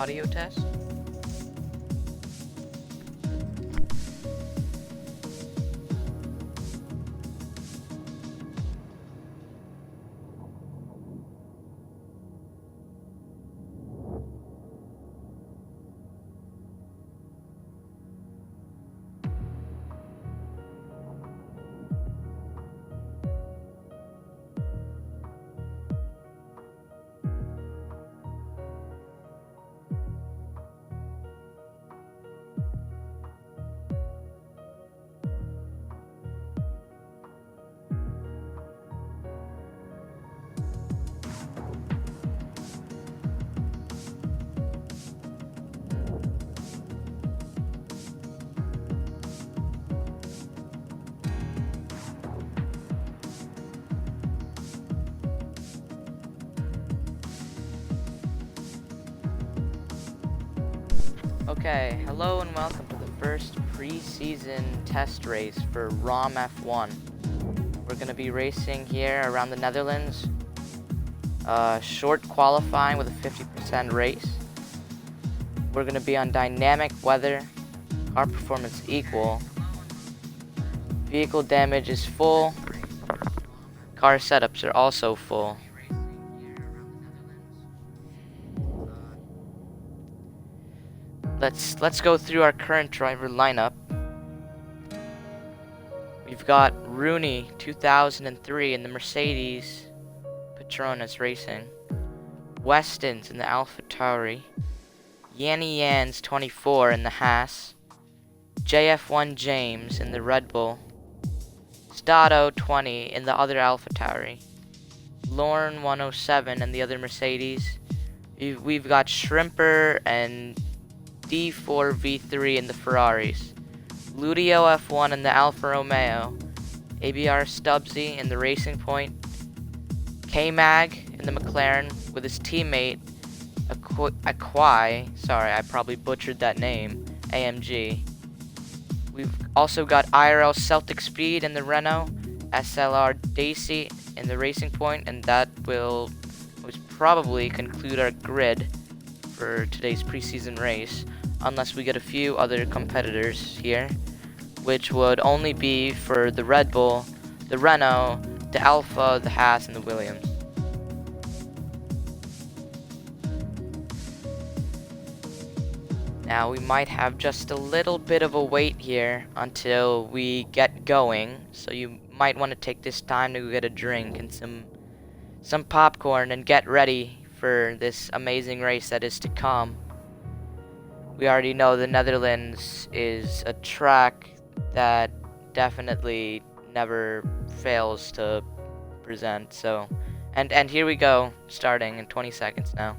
audio test. Okay, hello and welcome to the first pre-season test race for ROM F1. We're going to be racing here around the Netherlands. Short qualifying with a 50% race. We're going to be on dynamic weather, car performance equal, vehicle damage is full, car setups are also full. Let's go through our current driver lineup. We've got Rooney 2003 in the Mercedes Petronas Racing, Westons in the AlphaTauri, Yanni Yans 24 in the Haas, JF1 James in the Red Bull, Stato 20 in the other AlphaTauri, Lorne 107 in the other Mercedes. We've got Shrimper and D4 V3 in the Ferraris, Ludio F1 in the Alfa Romeo, ABR Stubbsy in the Racing Point, K-Mag in the McLaren with his teammate Akwai, sorry I probably butchered that name, AMG. We've also got IRL Celtic Speed in the Renault, SLR Daisy in the Racing Point, and that will most probably conclude our grid for today's preseason race, unless we get a few other competitors here, which would only be for the Red Bull, the Renault, the Alpha, the Haas, and the Williams. Now we might have just a little bit of a wait here until we get going, so you might want to take this time to go get a drink and some popcorn and get ready for this amazing race that is to come. We already know the Netherlands is a track that definitely never fails to present. So, and here we go, starting in 20 seconds now.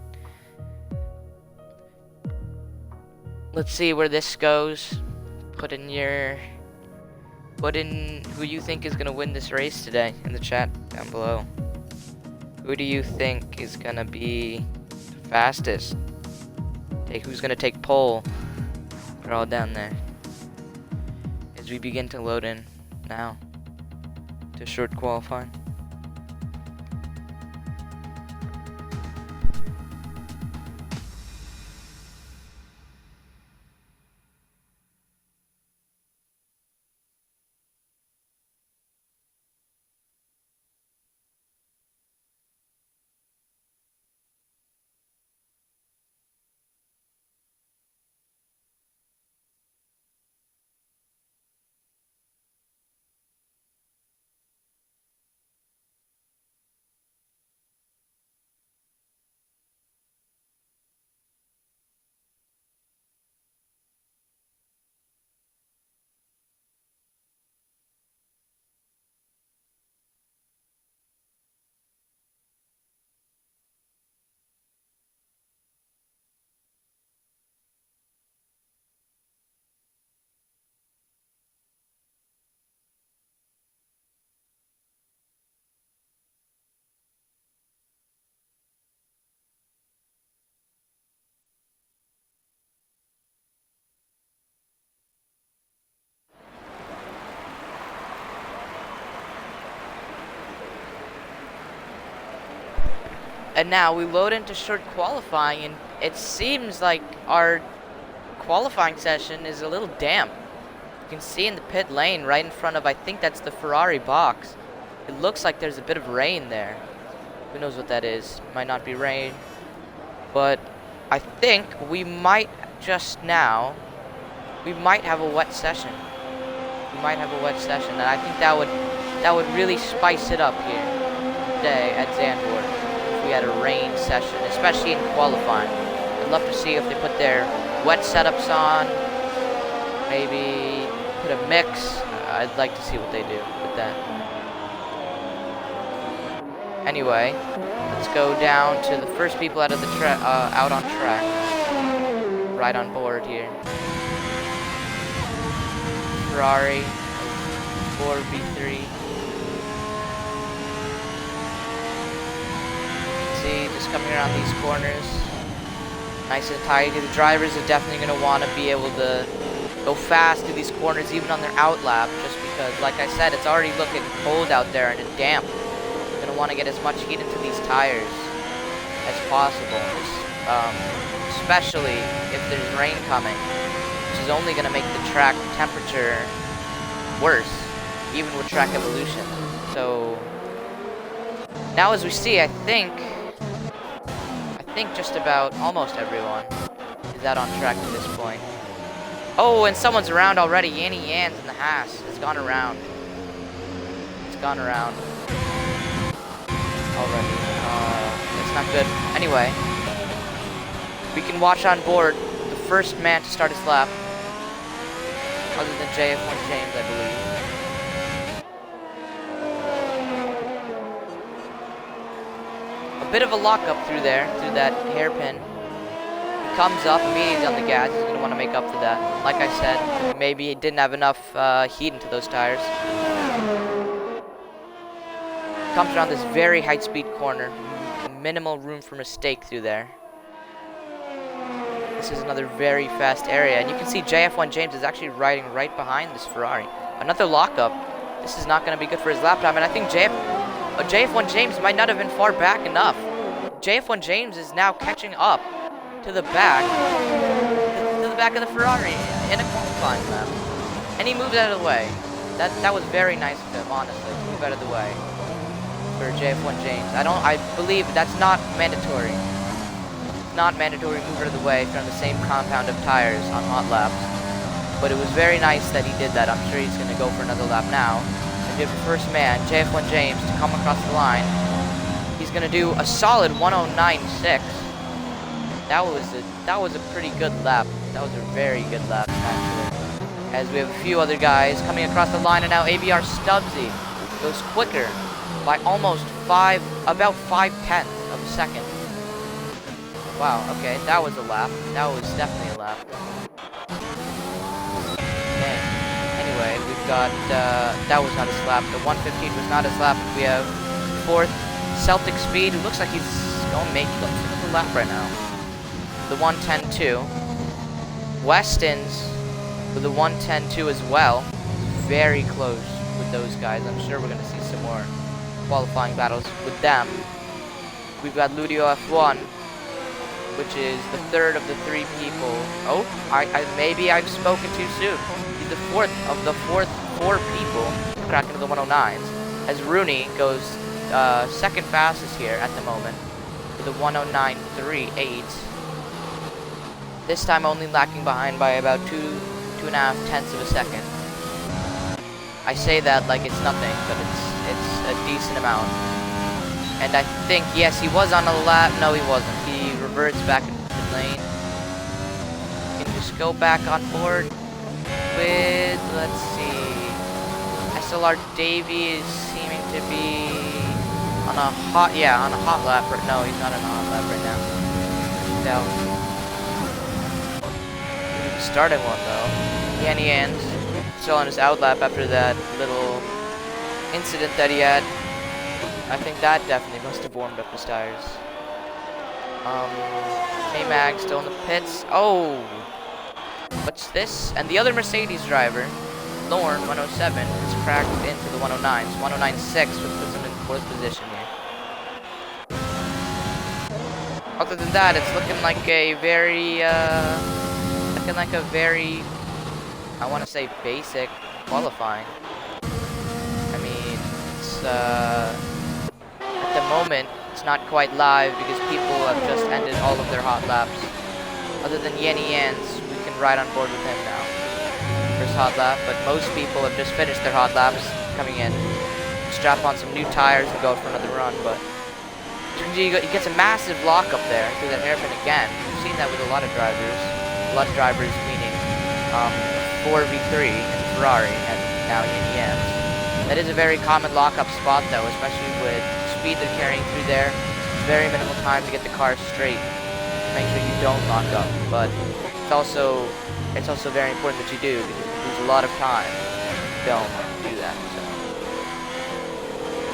Let's see where this goes. Put in who you think is gonna win this race today in the chat down below. Who do you think is gonna be the fastest? Who's gonna take pole? They're all down there. As we begin to load in now to short qualifying. And now we load into short qualifying, and it seems like our qualifying session is a little damp. You can see in the pit lane right in front of, I think that's the Ferrari box. It looks like there's a bit of rain there. Who knows what that is? Might not be rain. But I think we might just now, we might have a wet session. We might have a wet session, and I think that would really spice it up here today at Zandvoort if we had a rain session, especially in qualifying. I'd love to see if they put their wet setups on, maybe put a mix. I'd like to see what they do with that. Anyway, let's go down to the first people out of the out on track, right on board here. Ferrari 4v3. See, just coming around these corners, nice and tidy. The drivers are definitely going to want to be able to go fast through these corners, even on their out lap, just because, like I said, it's already looking cold out there and it's damp. You're going to want to get as much heat into these tires as possible, especially if there's rain coming, which is only going to make the track temperature worse, even with track evolution. So now, as we see, I think just about almost everyone is out on track at this point. Oh, and someone's around already. Yanni Yans in the Haas has gone around. It's gone around already. That's not good. Anyway, we can watch on board the first man to start his lap, other than JF1 James, I believe. A bit of a lockup through there, through that hairpin. He comes up immediately on the gas. He's going to want to make up for that. Like I said, maybe he didn't have enough heat into those tires. Comes around this very high-speed corner. Minimal room for mistake through there. This is another very fast area, and you can see JF1 James is actually riding right behind this Ferrari. Another lockup. This is not going to be good for his lap time, and I think JF1 James might not have been far back enough. JF1 James is now catching up to the back of the Ferrari in a qualifying lap, and he moves out of the way. That was very nice of him, honestly, to move out of the way for JF1 James. I believe that's not mandatory. It's not mandatory to move out of the way if you're on the same compound of tires on hot laps. But it was very nice that he did that. I'm sure he's going to go for another lap now. And we have the first man, JF1 James, to come across the line. He's going to do a solid 109.6. That was a pretty good lap. That was a very good lap, actually. As we have a few other guys coming across the line, and now ABR Stubbsy goes quicker by almost about 5/10 of a second. Wow, okay, that was a lap. That was definitely a lap. Okay. Anyway, we've got, that was not his lap. The 115 was not his lap. We have fourth, Celtic Speed, who looks like he's going to make another lap right now. The 110.2. Weston's with the 110.2 as well. Very close with those guys. I'm sure we're going to see some more qualifying battles with them. We've got Ludio F1, which is the third of the three people. Oh, maybe I've spoken too soon. He's the fourth of the four people to crack into the 109s. As Rooney goes second fastest here at the moment with a 109.38. This time only lacking behind by about 2.5 tenths of a second. I say that like it's nothing, but it's a decent amount. And I think, yes, he was on a lap. No, he wasn't. He reverts back into the lane. You can just go back on board with, let's see, SLR Davey is seeming to be on a hot lap. No, he's not on a hot lap right now. No. Starting one though. Yanni Yans still on his out lap after that little incident that he had. I think that definitely must have warmed up his tires. K-Mag still in the pits. Oh! What's this? And the other Mercedes driver, Lorne 107, has cracked into the 109s. 109.6, which puts him in fourth position here. other than that, it's looking like a very, I want to say basic qualifying. I mean, it's, at the moment, it's not quite live because people have just ended all of their hot laps. Other than Yenny Yans, we can ride on board with him now. First hot lap, but most people have just finished their hot laps coming in. Strap on some new tires and go for another run, but he gets a massive lock up there through that hairpin again. We've seen that with a lot of drivers. A lot of drivers meaning 4v3 in Ferrari and now Yenny Yans. That is a very common lock-up spot though, especially with the speed they're carrying through there. Very minimal time to get the car straight. Make sure you don't lock up, but it's also very important that you do because you lose a lot of time. Don't do that. So.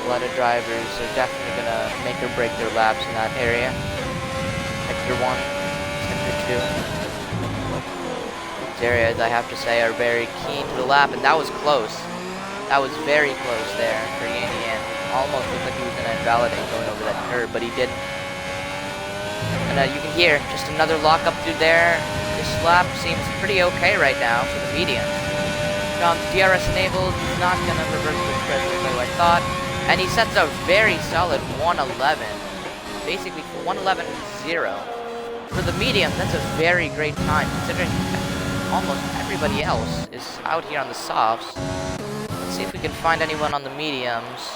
A lot of drivers are definitely gonna make or break their laps in that area. Sector 1, Sector 2. These areas, I have to say, are very keen to the lap, and that was close. That was very close there for Yenny Yan. Almost looked like he was gonna invalidate going over that curb, but he didn't. And you can hear just another lock up through there. This lap seems pretty okay right now for the mediums. DRS enabled, not gonna reverse the president like I thought. And he sets a very solid 111. Basically 111.0. For the medium, that's a very great time considering almost everybody else is out here on the softs. Let's see if we can find anyone on the mediums.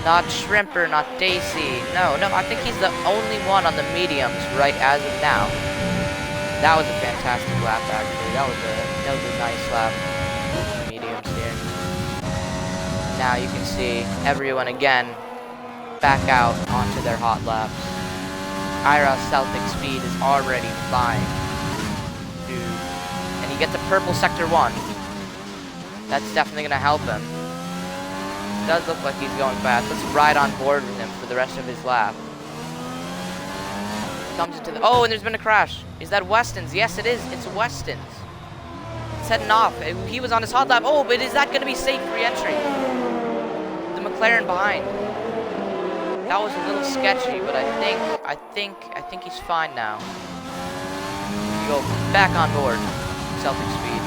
Not Shrimper, not Daisy. No, I think he's the only one on the mediums right as of now. That was a fantastic lap actually. That was a nice lap. Mediums here. Now you can see everyone again back out onto their hot laps. Ira Celtic speed is already flying. And he gets a purple sector 1. That's definitely gonna help him. Does look like he's going fast. Let's ride on board with him for the rest of his lap. Comes into the and there's been a crash. Is that Weston's? Yes, it is. It's Weston's. It's heading off. He was on his hot lap. Oh, but is that going to be safe re-entry? The McLaren behind. That was a little sketchy, but I think he's fine now. We go back on board. Celtic speed.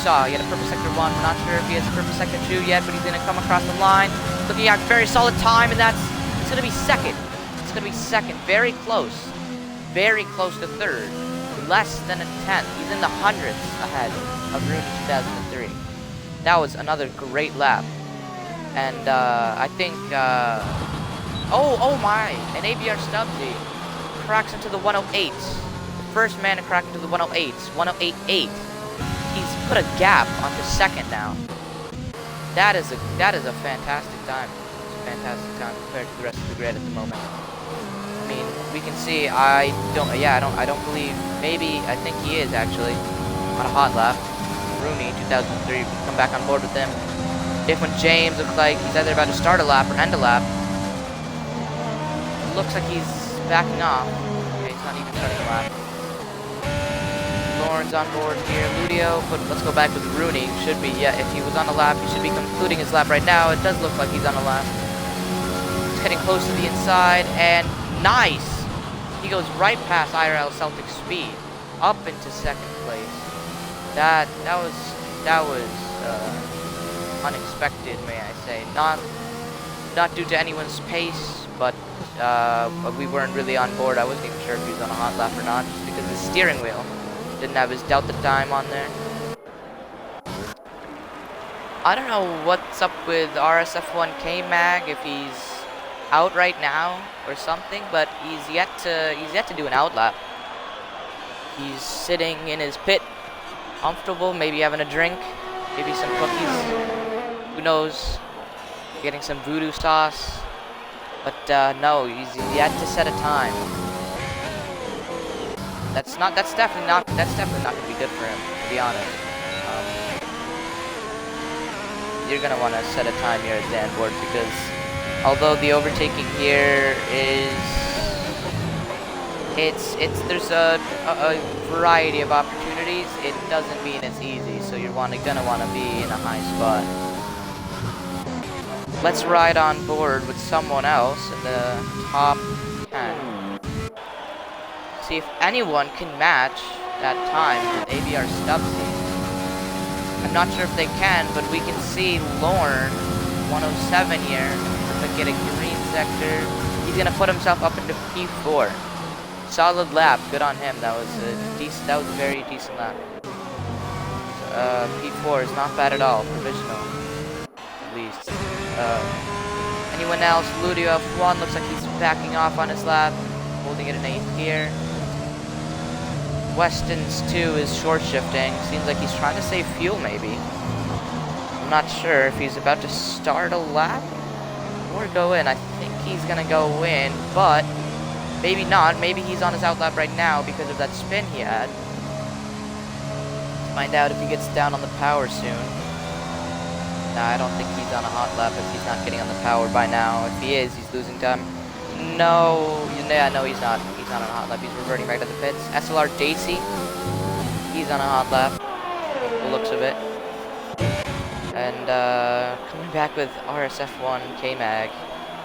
Saw. He had a purple sector 1. We're not sure if he has a purple sector 2 yet, but he's going to come across the line. Looking at very solid time, and it's going to be second. It's going to be second. Very close. Very close to third. Less than a tenth. He's in the hundredths ahead of Rooney 2003. That was another great lap. And I think, oh my, an ABR Stubbsy cracks into the 108s. The first man to crack into the 108s. 108.8. He's put a gap onto second now. That is a fantastic time. It's a fantastic time compared to the rest of the grid at the moment. I mean, we can see I don't believe, maybe I think he is actually on a hot lap. Rooney 2003, come back on board with him. Different James looks like he's either about to start a lap or end a lap. Looks like he's backing off. Okay, he's not even starting a lap. Lauren's on board here, Ludio, but let's go back with Rooney. Should be, yeah, if he was on a lap, he should be concluding his lap right now. It does look like he's on a lap. He's heading close to the inside, and nice! He goes right past IRL Celtic speed, up into second place. That was unexpected, may I say. Not due to anyone's pace, but we weren't really on board. I wasn't even sure if he was on a hot lap or not, just because the steering wheel didn't have his delta time on there. I don't know what's up with RSF1K Mag, if he's out right now or something, but he's yet to do an outlap. He's sitting in his pit, comfortable, maybe having a drink, maybe some cookies. Who knows? Getting some voodoo sauce. But no, he's yet to set a time. That's definitely not going to be good for him, to be honest. You're going to want to set a time here at Zandvoort because although the overtaking here there's a variety of opportunities, it doesn't mean it's easy, so you're going to want to be in a high spot. let's ride on board with someone else in the top 10. See if anyone can match that time with ABR Stubbsy. I'm not sure if they can, but we can see Lorne 107 here. But get a green sector. He's gonna put himself up into P4. Solid lap. Good on him. That was a decent. That was a very decent lap. P4 is not bad at all. Provisional, at least. Anyone else? Ludio F1 looks like he's backing off on his lap, holding it in 8th gear. Weston's 2 is short shifting. Seems like he's trying to save fuel, maybe. I'm not sure if he's about to start a lap or go in. I think he's gonna go in, but maybe not. Maybe he's on his out lap right now because of that spin he had. Let's find out if he gets down on the power soon. Nah, I don't think he's on a hot lap if he's not getting on the power by now. If he is, he's losing time. No, yeah, no, he's not. He's not on a hot lap. He's reverting back to the pits. SLR Daisy, he's on a hot lap. The looks of it. And coming back with RSF1 K-Mag,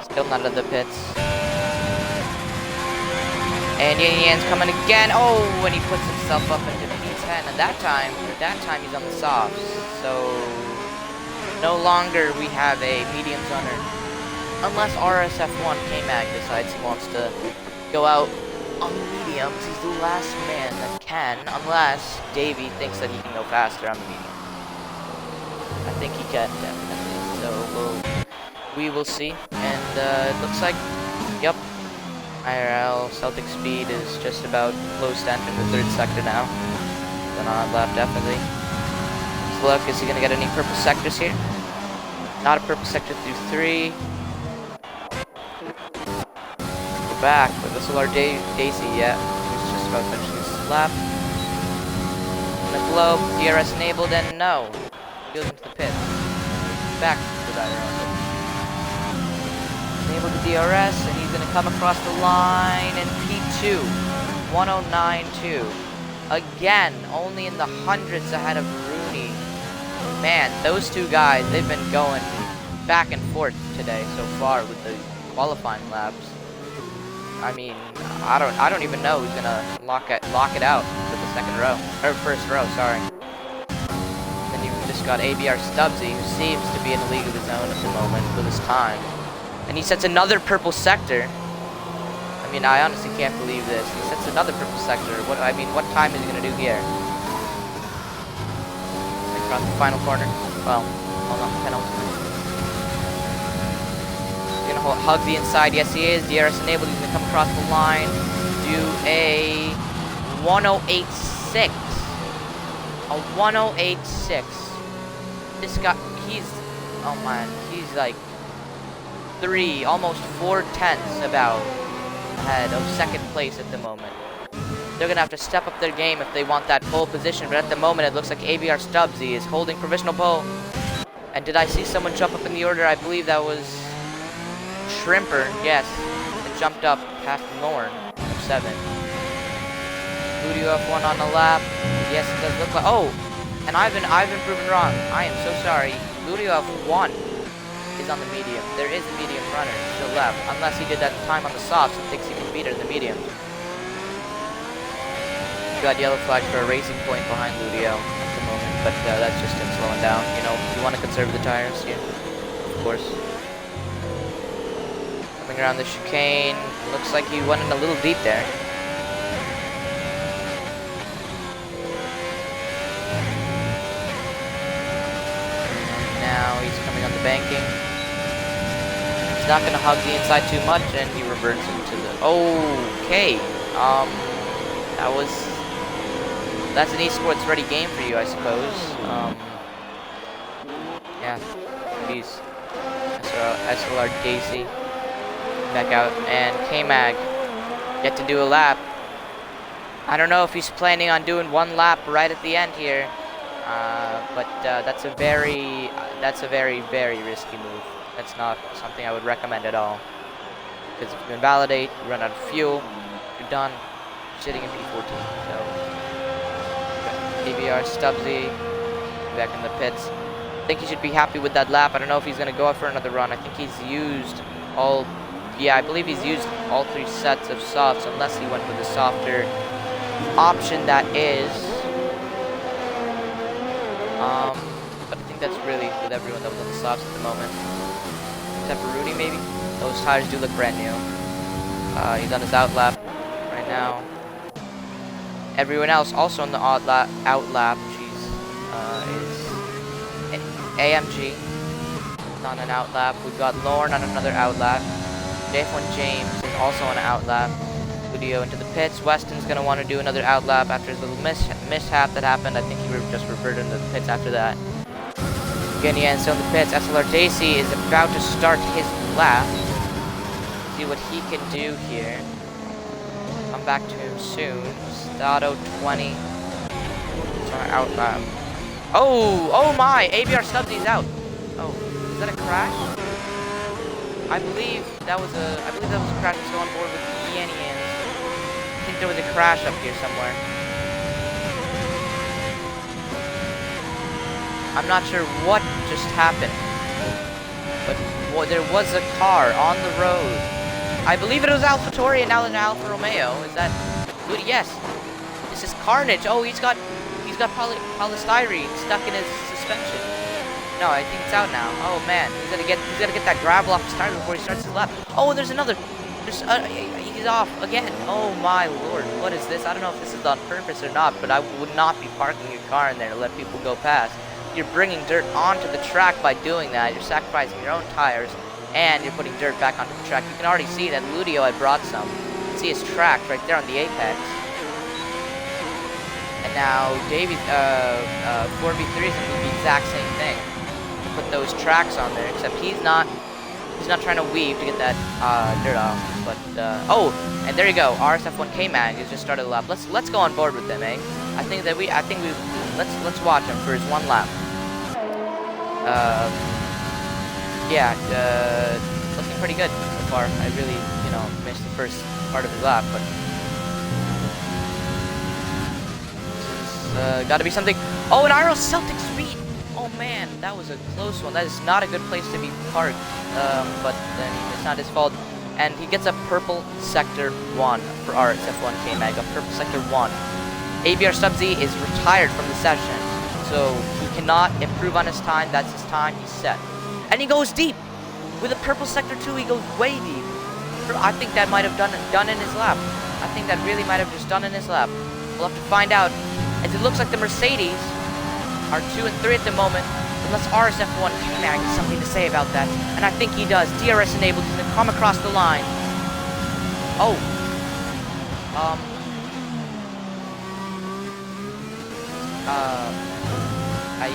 still not out of the pits. And Yan's coming again. Oh, and he puts himself up into P10. And that time he's on the softs. So no longer we have a mediums runner. Unless RSF1 K-Mag decides he wants to go out on the mediums. He's the last man that can, unless Davey thinks that he can go faster on the medium. I think he can, definitely. So we will see. And it looks like, yep, IRL Celtic Speed is just about close to entering the 3rd sector now. Then on lap, definitely. So look, is he going to get any purple sectors here? Not a purple sector through 3. We're back with SLR Daisy, yeah. He's just about finishing this lap. In the globe, DRS enabled, and no. He goes into the pit. Back to the IRL. Enable the DRS, and he's going to come across the line in P2. 109.2. Again, only in the hundreds ahead of Rooney. Man, those two guys, they've been going back and forth today so far with the qualifying laps. I mean, I don't even know who's gonna lock it out for the first row, sorry. Then you've just got ABR Stubbsy, who seems to be in a league of his own at the moment with his time. And he sets another purple sector. I mean, I honestly can't believe this. He sets another purple sector. What time is he gonna do here? Across the final corner. Well, hold on, penultimate. He's gonna hug the inside. Yes, he is. DRS enabled. He's gonna come across the line. Do a 108.6. A 108.6. This guy, oh man, he's like almost 4/10 about ahead of 2nd place at the moment. They're gonna have to step up their game if they want that pole position, but at the moment it looks like ABR Stubbsy is holding provisional pole. And did I see someone jump up in the order? I believe that was Shrimper, yes. It jumped up past Lorne of 7. Ludio F1 on the lap. Yes, it does look like, oh, and I've been proven wrong. I am so sorry. Ludio F1 is on the medium. There is a medium runner to the left, unless he did that time on the softs and thinks he can beat her in the medium. Got yellow flag for a racing point behind Ludio at the moment, but that's just him slowing down. You know, you want to conserve the tires here, of course. Coming around the chicane, looks like he went in a little deep there. Now he's coming on the banking. He's not going to hug the inside too much, and he reverts into the... Okay. That's an esports ready game for you, I suppose. Yeah. Jeez. SLR Daisy. Back out. And K-Mag. Get to do a lap. I don't know if he's planning on doing one lap right at the end here. But that's a very, very risky move. That's not something I would recommend at all. Because if you invalidate, you run out of fuel, you're done. You're sitting in P14. So, ABR Stubbsy back in the pits. think he should be happy with that lap. I don't know if he's going to go out for another run. I think he's used all... Yeah, I believe he's used all 3 sets of softs, unless he went with a softer option that is. But I think that's really with everyone that was on the softs at the moment. Except for Rooney, maybe? Those tires do look brand new. He's on his out lap right now. Everyone else also on the out lap, is AMG on an out lap. We've got Lauren on another out lap. J1 James is also on an out lap. Ludio into the pits. Weston's going to want to do another out lap after his little mishap that happened. I think he just reverted into the pits after that. Again, still in the pits. SLR JC is about to start his lap. See what he can do here. Come back to him soon. Stato 20. It's our out lap. Oh my! ABR Stubbsy's out. Oh, is that a crash? I believe that was a crash. Let's go on board with Yanny Yans. I think there was a crash up here somewhere. I'm not sure what just happened, but there was a car on the road. I believe it was AlphaTauri and now an Alfa Romeo. Is that good? Yes. This is carnage. Oh, he's got polystyrene stuck in his suspension. No, I think it's out now. Oh man, he's gonna get that gravel off his tire before he starts his lap. Oh, and there's another. He's off again. Oh my lord, what is this? I don't know if this is on purpose or not, but I would not be parking your car in there to let people go past. You're bringing dirt onto the track by doing that. You're sacrificing your own tires, and you're putting dirt back onto the track. You can already see that Ludio had brought some. You can see his tracks right there on the apex. And now Davies, 4v3 is gonna do the exact same thing. Put those tracks on there, except he's not trying to weave to get that dirt off. But oh, and there you go, RSF1K Mag has just started the lap. Let's go on board with them, eh? Let's watch him for his one lap. Yeah, looking pretty good so far. I really, missed the first part of his lap, but this is, gotta be something. Oh, an Iro Celtic Speed. Oh man, that was a close one. That is not a good place to be parked. But then it's not his fault. And he gets a purple sector 1 for RSF1K Mag. A purple sector 1. ABR Stubbsy is retired from the session, so he cannot improve on his time. That's his time. He's set. And he goes deep. With a purple sector 2, he goes way deep. I think that might have done in his lap. I think that really might have just done in his lap. We'll have to find out. As it looks like the Mercedes are 2 and 3 at the moment, unless RSF1 K-Mag has something to say about that. And I think he does. DRS enabled. He's going to come across the line. Oh. I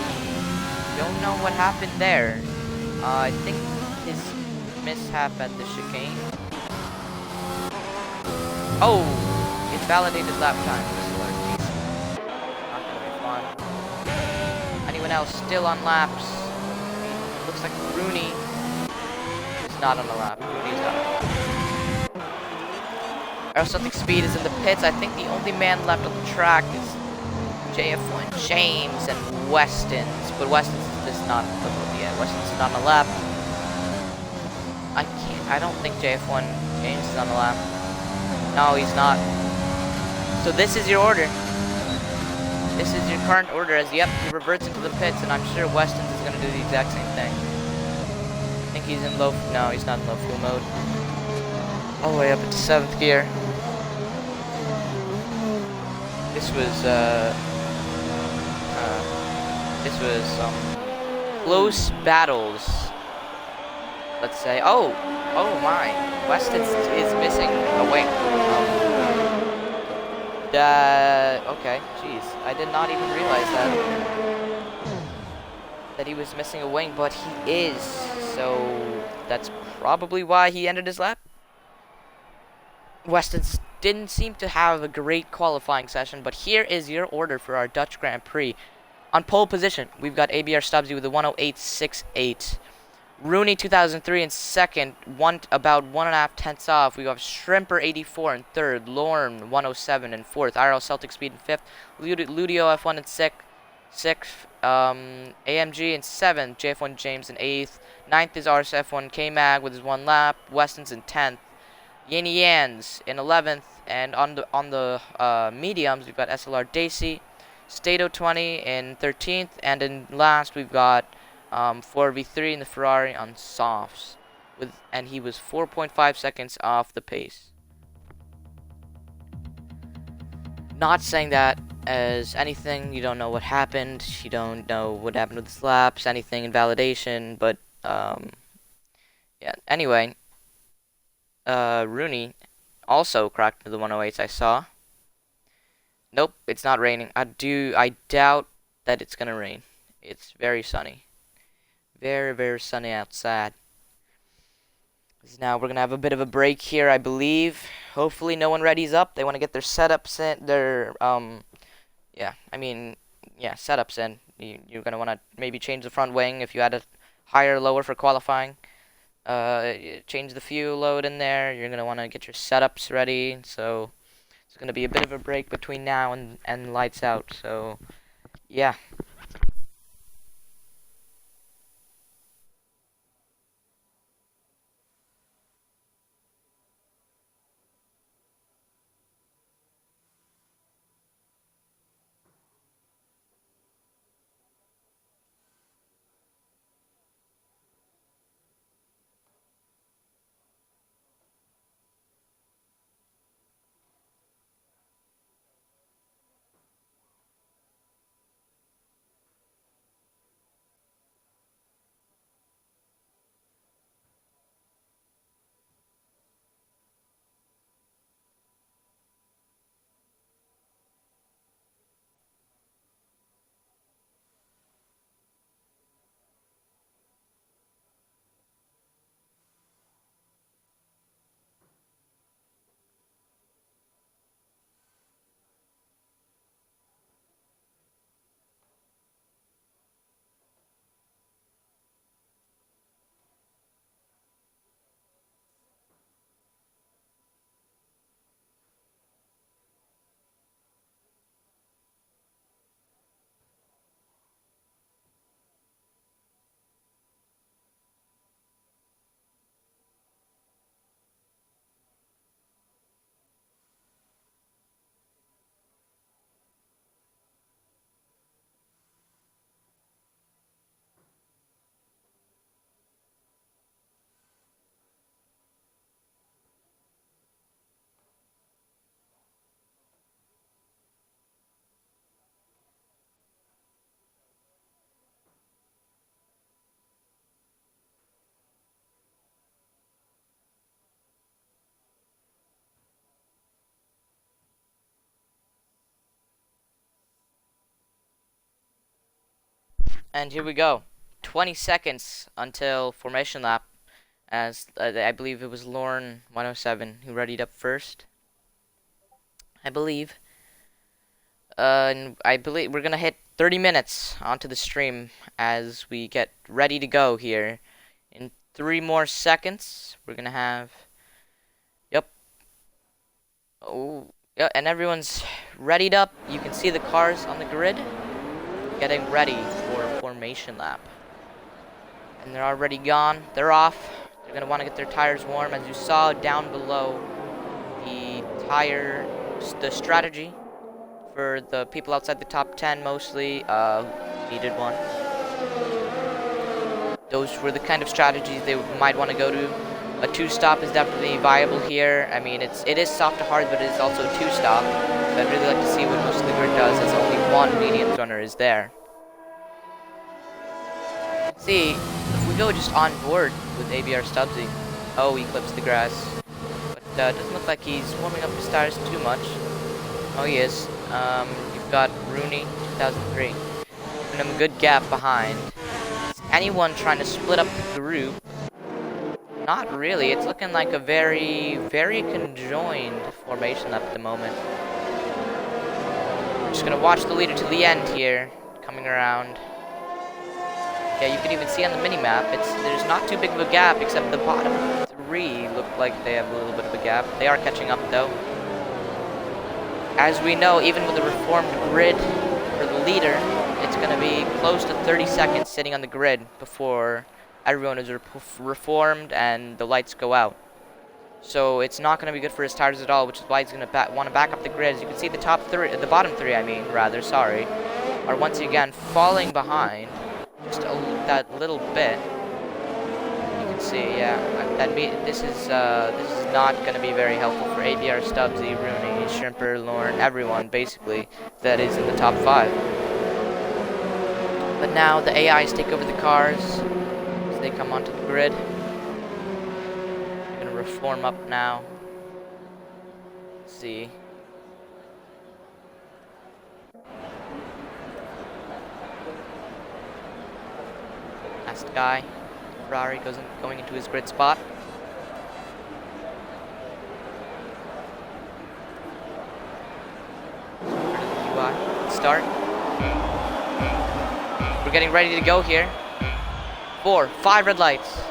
don't know what happened there. I think his mishap at the chicane. Oh! It validated lap time. Not gonna be fun. Anyone else still on laps? Looks like Rooney is not on the lap. Rooney's not on the lap. Aeroceltic Speed is in the pits. I think the only man left on the track is JF1 James and Weston's, but Weston's is not yet. Weston's is not on the lap. I don't think JF1 James is on the lap. No, he's not. So this is your order. This is your current order as, yep, he reverts into the pits, and I'm sure Weston's is going to do the exact same thing. I think he's in low, no, he's not in low fuel mode. All the way up into 7th gear. This was some close battles, let's say. Oh my, Weston is missing a wing. Okay, jeez, I did not even realize that he was missing a wing, but he is, so that's probably why he ended his lap. Weston didn't seem to have a great qualifying session, but here is your order for our Dutch Grand Prix. On pole position, we've got ABR Stubbsy with a 108.68. Rooney 2003 in second, about 1.5 tenths off. We have Shrimper 84 in third, Lorne 107 in fourth, IRL Celtic Speed in fifth, Ludio F1 in 6th, AMG in 7th, JF1 James in 8th, 9th is RSF1 K-Mag with his 1 lap, Weston's in 10th, Yanny Yans in 11th, and on the mediums we've got SLR Daisy, Stato 20 in 13th, and in last we've got 4v3 in the Ferrari on softs, and he was 4.5 seconds off the pace. Not saying that as anything, you don't know what happened, you don't know what happened with the slaps, anything invalidation, but yeah. Anyway, Rooney also cracked into the 108s I saw. Nope, it's not raining. I doubt that it's gonna rain. It's very sunny. Very, very sunny outside. Now we're gonna have a bit of a break here, I believe. Hopefully no one readies up. They want to get their setups in, setups in. You're gonna want to maybe change the front wing if you had a higher or lower for qualifying. Change the fuel load in there. You're gonna want to get your setups ready. So it's gonna be a bit of a break between now and lights out. So yeah. And here we go. 20 seconds until formation lap, as I believe it was Lauren 107 who readied up first. I believe. And I believe we're gonna hit 30 minutes onto the stream as we get ready to go here. In 3 more seconds, we're gonna have. Yep. Oh, yeah, and everyone's readied up. You can see the cars on the grid getting ready for a formation lap. And they're already gone. They're off. They're gonna want to get their tires warm, as you saw down below. The strategy for the people outside the top 10 mostly needed one. Those were the kind of strategies they might want to go to. A 2-stop is definitely viable here. I mean, it is soft to hard, but it is also a 2-stop. So I'd really like to see what most of the grid does, as only one mediums runner is there. See, if we go just on board with ABR Stubbsy. Oh, he clips the grass. But it doesn't look like he's warming up his tires too much. Oh, he is. You've got Rooney, 2003. And him a good gap behind. Is anyone trying to split up the group? Not really. It's looking like a very, very conjoined formation at the moment. I'm just gonna watch the leader to the end here, coming around. Yeah, you can even see on the mini-map, there's not too big of a gap, except the bottom 3 look like they have a little bit of a gap. They are catching up, though. As we know, even with the reformed grid for the leader, it's gonna be close to 30 seconds sitting on the grid before everyone is reformed and the lights go out. So it's not gonna be good for his tires at all, which is why he's gonna want to back up the grid. As you can see, the bottom three, sorry, are once again falling behind just that little bit. You can see, yeah, this is not gonna be very helpful for ABR, Stubbsy, Rooney, Shrimper, Lauren, everyone basically that is in the top 5. But now the AIs take over the cars as they come onto the grid. I'm gonna reform up now. Let's see. Last guy, Ferrari going into his grid spot. UI, start. We're getting ready to go here. 4, 5 red lights.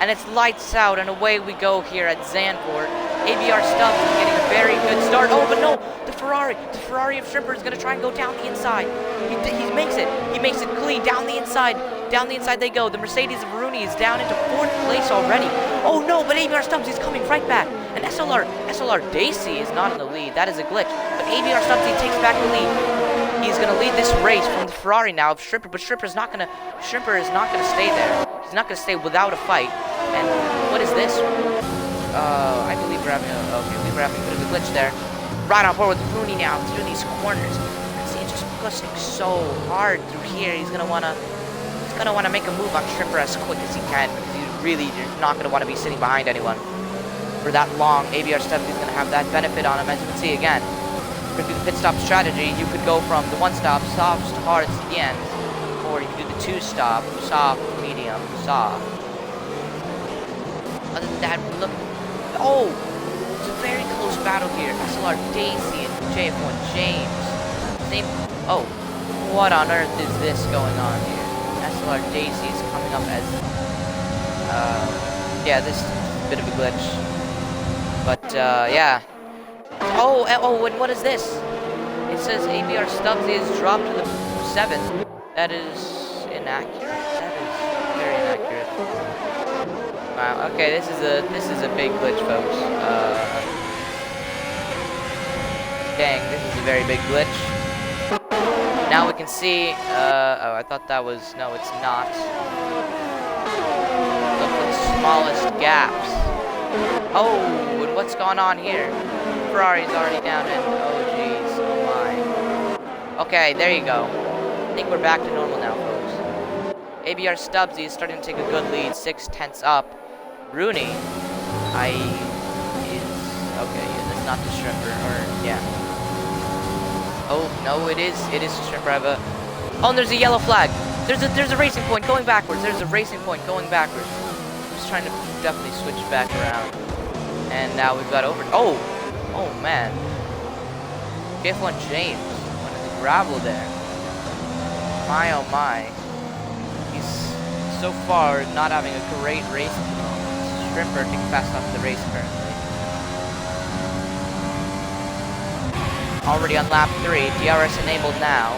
And it's lights out and away we go here at Zandvoort. ABR Stubbs is getting a very good start. Oh, but no! The Ferrari of Shrimper is going to try and go down the inside. He makes it. He makes it clean. Down the inside. Down the inside they go. The Mercedes of Rooney is down into 4th place already. Oh no, but ABR Stubbs is coming right back. And SLR Daisy is not in the lead. That is a glitch. But ABR Stubbs takes back the lead. He's going to lead this race from the Ferrari now of Shrimper, but Shrimper is not going to stay there. He's not going to stay without a fight. And what is this? I believe we're having a bit of a glitch there. Right on board with Rooney now through these corners. See, just pushing so hard through here. He's gonna wanna make a move on Shrimper as quick as he can, because he's really not gonna want to be sitting behind anyone for that long. ABR Stubbs is gonna have that benefit on him, as you can see again. If you do the pit stop strategy, you could go from the 1-stop, soft to hard to the end, or you could do the 2-stop, soft, medium, soft. Other than that, look. Oh! It's a very close battle here. SLR Daisy and JF1 James. Oh, what on earth is this going on here? SLR Daisy is coming up as, yeah, this is a bit of a glitch. But, yeah. Oh, and what is this? It says ABR Stubbs is dropped to the 7th. That is inaccurate. That is very inaccurate. Wow. Okay, this is a big glitch, folks. Dang, this is a very big glitch. Now we can see. Oh, I thought that was. No, it's not. Look for the smallest gaps. Oh, and what's going on here? Ferrari's already down, and oh, jeez, oh my. Okay, there you go. I think we're back to normal now, folks. ABR Stubbsy is starting to take a good lead, 6/10 up. Rooney, okay, yeah, that's not the Shrimper, or, yeah. Oh, no, it is the Shrimper. Oh, and there's a yellow flag. There's a racing point going backwards. There's a racing point going backwards. I'm just trying to definitely switch back around. And now we've got over. Oh, man. JF1 James went in the gravel there. My, oh, my. He's so far not having a great race. Shrimper taking fast off the race currently. Already on lap 3, DRS enabled now.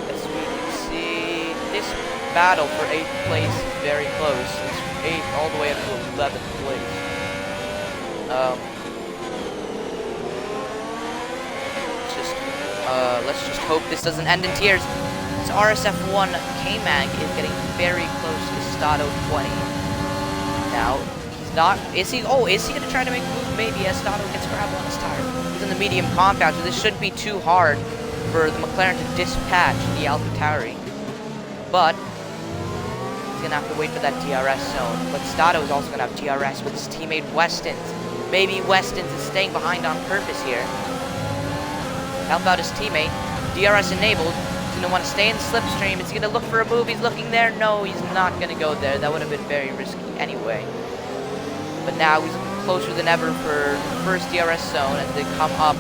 As we can see, this battle for 8th place is very close. It's 8th all the way up to 11th place. Let's just hope this doesn't end in tears. This RSF1 K-Mag is getting very close to Stato 20. Now, he's not. Is he going to try to make a move? Maybe as Stato gets gravel on his tire. He's in the medium compound, so this shouldn't be too hard for the McLaren to dispatch the AlphaTauri. But he's going to have to wait for that DRS zone. But Stato is also going to have DRS with his teammate Westons. Maybe Westons is staying behind on purpose here. Help out his teammate. DRS enabled. He's going to want to stay in the slipstream. Is he going to look for a move? He's looking there. No, he's not going to go there. That would have been very risky anyway. But now he's closer than ever for the first DRS zone as they come up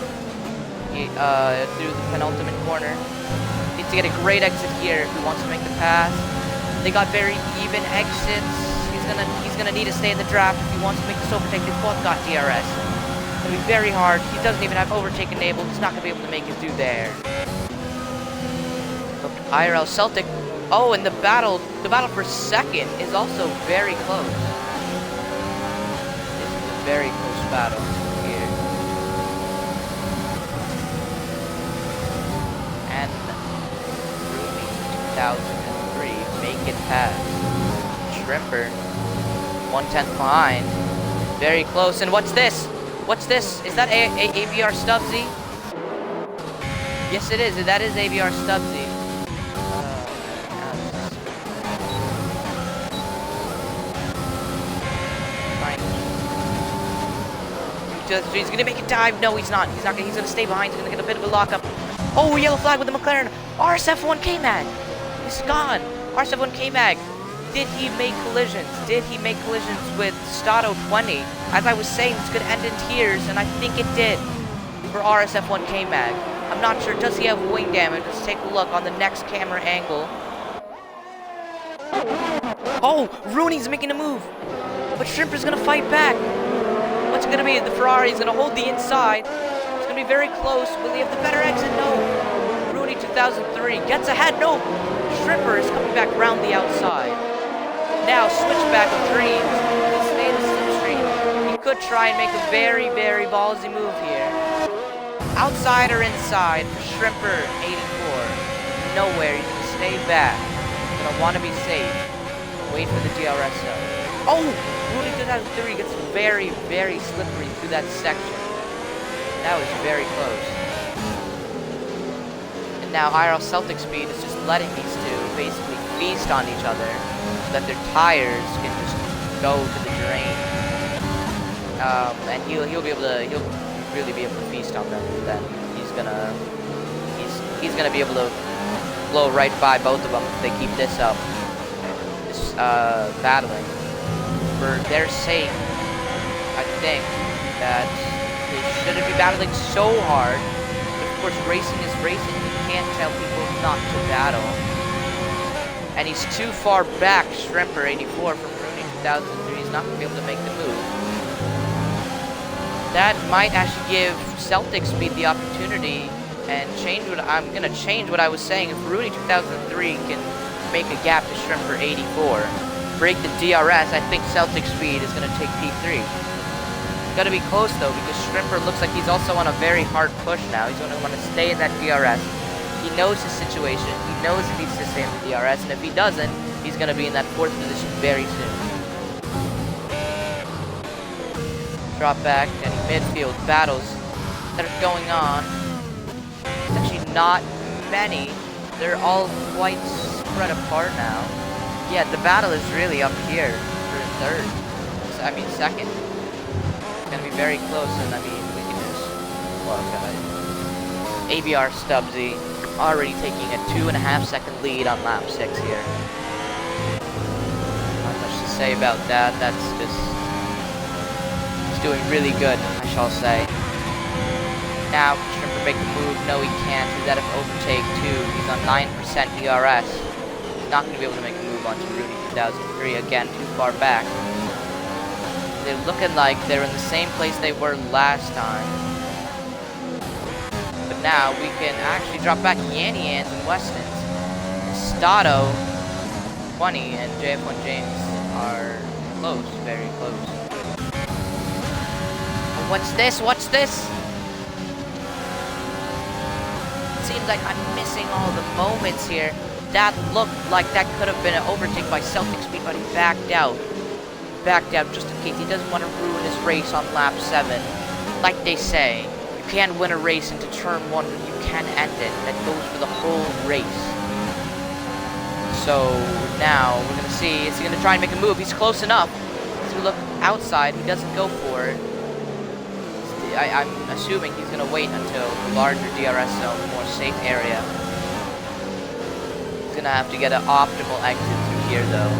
through the penultimate corner. Needs to get a great exit here if he wants to make the pass. They got very even exits. He's gonna need to stay in the draft if he wants to make this overtake. They both got DRS. gonna be very hard. He doesn't even have overtake enabled. He's not gonna be able to make it through there. Look, IRL Celtic. Oh, and the battle for second is also very close. This is a very close battle here. And Ruby 2003 make it past. Shrimper 1/10 behind. Very close. And what's this? What's this? Is that ABR Stubbsy? Yes, it is. That is ABR Stubbsy. He's gonna make it dive. No, he's not. He's not. He's gonna stay behind. He's gonna get a bit of a lockup. Oh, yellow flag with the McLaren. RSF1 K-Mag. He's gone. RSF1 K-Mag. Did he make collisions? Did he make collisions with Stato 20? As I was saying, it's gonna end in tears, and I think it did for RSF1 K-Mag. I'm not sure. Does he have wing damage? Let's take a look on the next camera angle. Oh, Rooney's making a move, but Shrimper's gonna fight back. What's it gonna be? The Ferrari is gonna hold the inside. It's gonna be very close. Will he have the better exit? No. Rooney 2003 gets ahead. No. Shrimper is coming back around the outside. Now switchback of dreams. He'll stay in the slipstream. He could try and make a very, very ballsy move here. Outside or inside for Shrimper 84. Nowhere. He's gonna stay back. He's gonna want to be safe. Wait for the DRS zone. Oh! Rooney 2003 gets very, very slippery through that section. That was very close. And now IRL Celtic Speed is just letting these two basically feast on each other so that their tires can just go to the drain. And he'll really be able to feast on them. Then he's gonna be able to blow right by both of them if they keep this up, this battling. For their sake, I think that they shouldn't be battling so hard. But of course, racing is racing. You can't tell people not to battle. And he's too far back, Shrimper 84 from Rooney 2003. He's not going to be able to make the move. That might actually give Celtic Speed the opportunity and change what I'm going to change what I was saying. If Rooney 2003 can make a gap to Shrimper 84, break the DRS, I think Celtic Speed is going to take P3. It's got to be close though, because Shrimper looks like he's also on a very hard push now. He's going to want to stay in that DRS. He knows his situation. He knows he needs to stay in the DRS, and if he doesn't, he's going to be in that 4th position very soon. Drop back, and midfield battles that are going on. It's actually not many. They're all quite spread apart now. Yeah, the battle is really up here for third. Second. It's gonna be very close, and we can just look at it. ABR Stubbsy already taking a 2.5 second lead on lap 6 here. Not much to say about that. That's just, he's doing really good, I shall say. Now, Shrimper make the move. No, he can't. He's out of overtake too. He's on 9% DRS. He's not gonna be able to make a move onto Rooney 2003 again, too far back. They're looking like they're in the same place they were last time. But now we can actually drop back Yanny and Westons. Stato 20 and JF1 James are close, very close. What's this? What's this? It seems like I'm missing all the moments here. That looked like that could have been an overtake by Celtic Speed, but he backed out. Backed out just in case. He doesn't want to ruin his race on lap 7. Like they say, you can't win a race into turn 1, but you can end it. That goes for the whole race. So now we're going to see, is he going to try and make a move? He's close enough. He's going to look outside. He doesn't go for it. I'm assuming he's going to wait until the larger DRS zone, more safe area. He's going to have to get an optimal exit through here, though.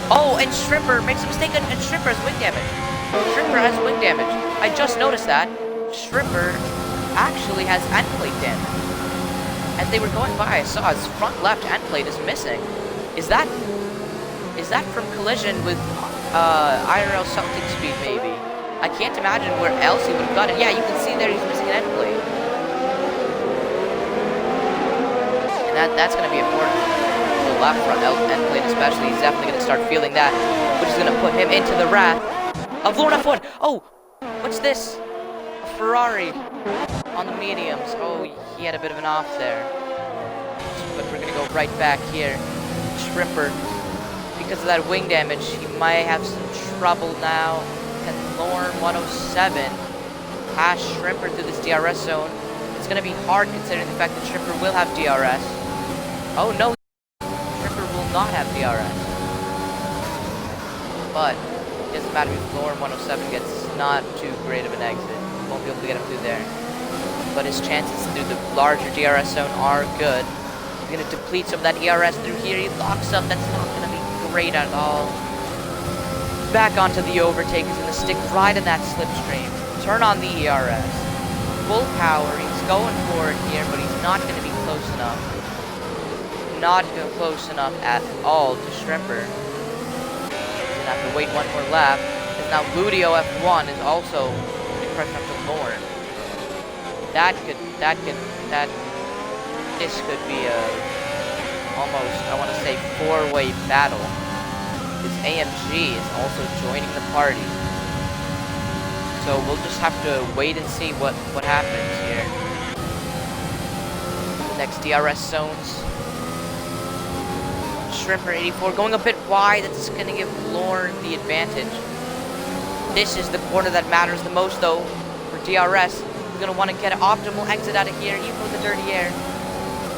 Oh, and Shrimper makes a mistake, and Shrimper has wing damage. Shrimper has wing damage. I just noticed that. Shrimper actually has end plate damage. As they were going by, I saw his front left end plate is missing. Is that from collision with IRL Celtic Speed, maybe? I can't imagine where else he would have gotten it. Yeah, you can see there he's missing an end plate. And that's going to be important. The left front end plate especially, he's definitely going to start feeling that, which is going to put him into the wrath of Lorne F1. Oh, what's this? A Ferrari on the mediums. Oh, he had a bit of an off there. But we're going to go right back here. Shrimper, because of that wing damage, he might have some trouble now. Can Lorne 107 pass Shrimper through this DRS zone? It's going to be hard considering the fact that Shrimper will have DRS. Oh no, Shrimper will not have DRS. But it doesn't matter if Lorne 107 gets not too great of an exit. He won't be able to get him through there. But his chances through the larger DRS zone are good. He's going to deplete some of that ERS through here. He locks up. That's not going to be great at all. Back onto the overtake. He's going to stick right in that slipstream. Turn on the ERS. Full power. He's going for it here, but he's not going to be close enough. Not even close enough at all to Shrimper. He's going to have to wait one more lap. And now Ludio F1 is also putting pressure up to Lorne. This could be a almost, I want to say, four-way battle. This AMG is also joining the party. So we'll just have to wait and see what happens here. Next DRS zones. Shrimper 84 going a bit wide. That's going to give Lorne the advantage. This is the corner that matters the most, though, for DRS. He's going to want to get an optimal exit out of here, even with the dirty air.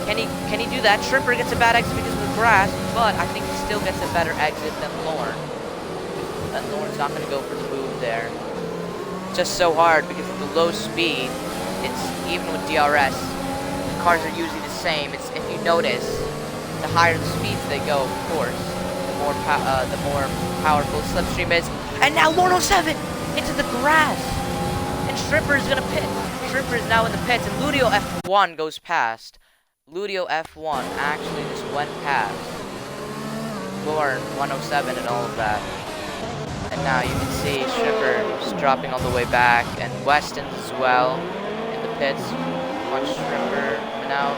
Can he do that? Shrimper gets a bad exit because of the grass, but I think he still gets a better exit than Lorne. And Lorne's not going to go for the move there. It's just so hard because of the low speed. It's even with DRS, the cars are usually the same. It's, if you notice, the higher the speeds they go, of course, the more powerful slipstream is. And now Lorne 07 into the grass, and Shrimper is going to pit. Shrimper is now in the pits, and Ludio F1 goes past. Ludio F1 actually just went past Lorne 107 and all of that. And now you can see Shrimper just dropping all the way back, and Weston's as well in the pits. Watch Shrimper coming out.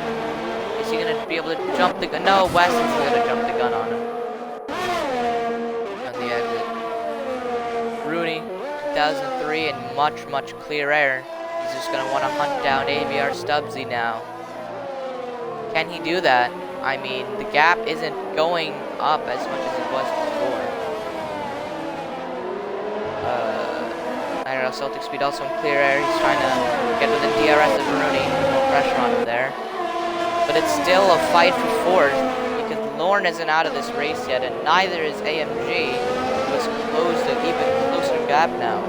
Is he going to be able to jump the gun? No, Weston's going to jump the gun on him. On the exit. Rooney, 2003, and much clear air. He's just going to want to hunt down AVR Stubbsy now. Can he do that? I mean, the gap isn't going up as much as it was before. I don't know, Celtic Speed also in clear air. He's trying to get within DRS of Rooney. No pressure on him there. But it's still a fight for fourth because Lorne isn't out of this race yet, and neither is AMG, who has closed an even closer gap now.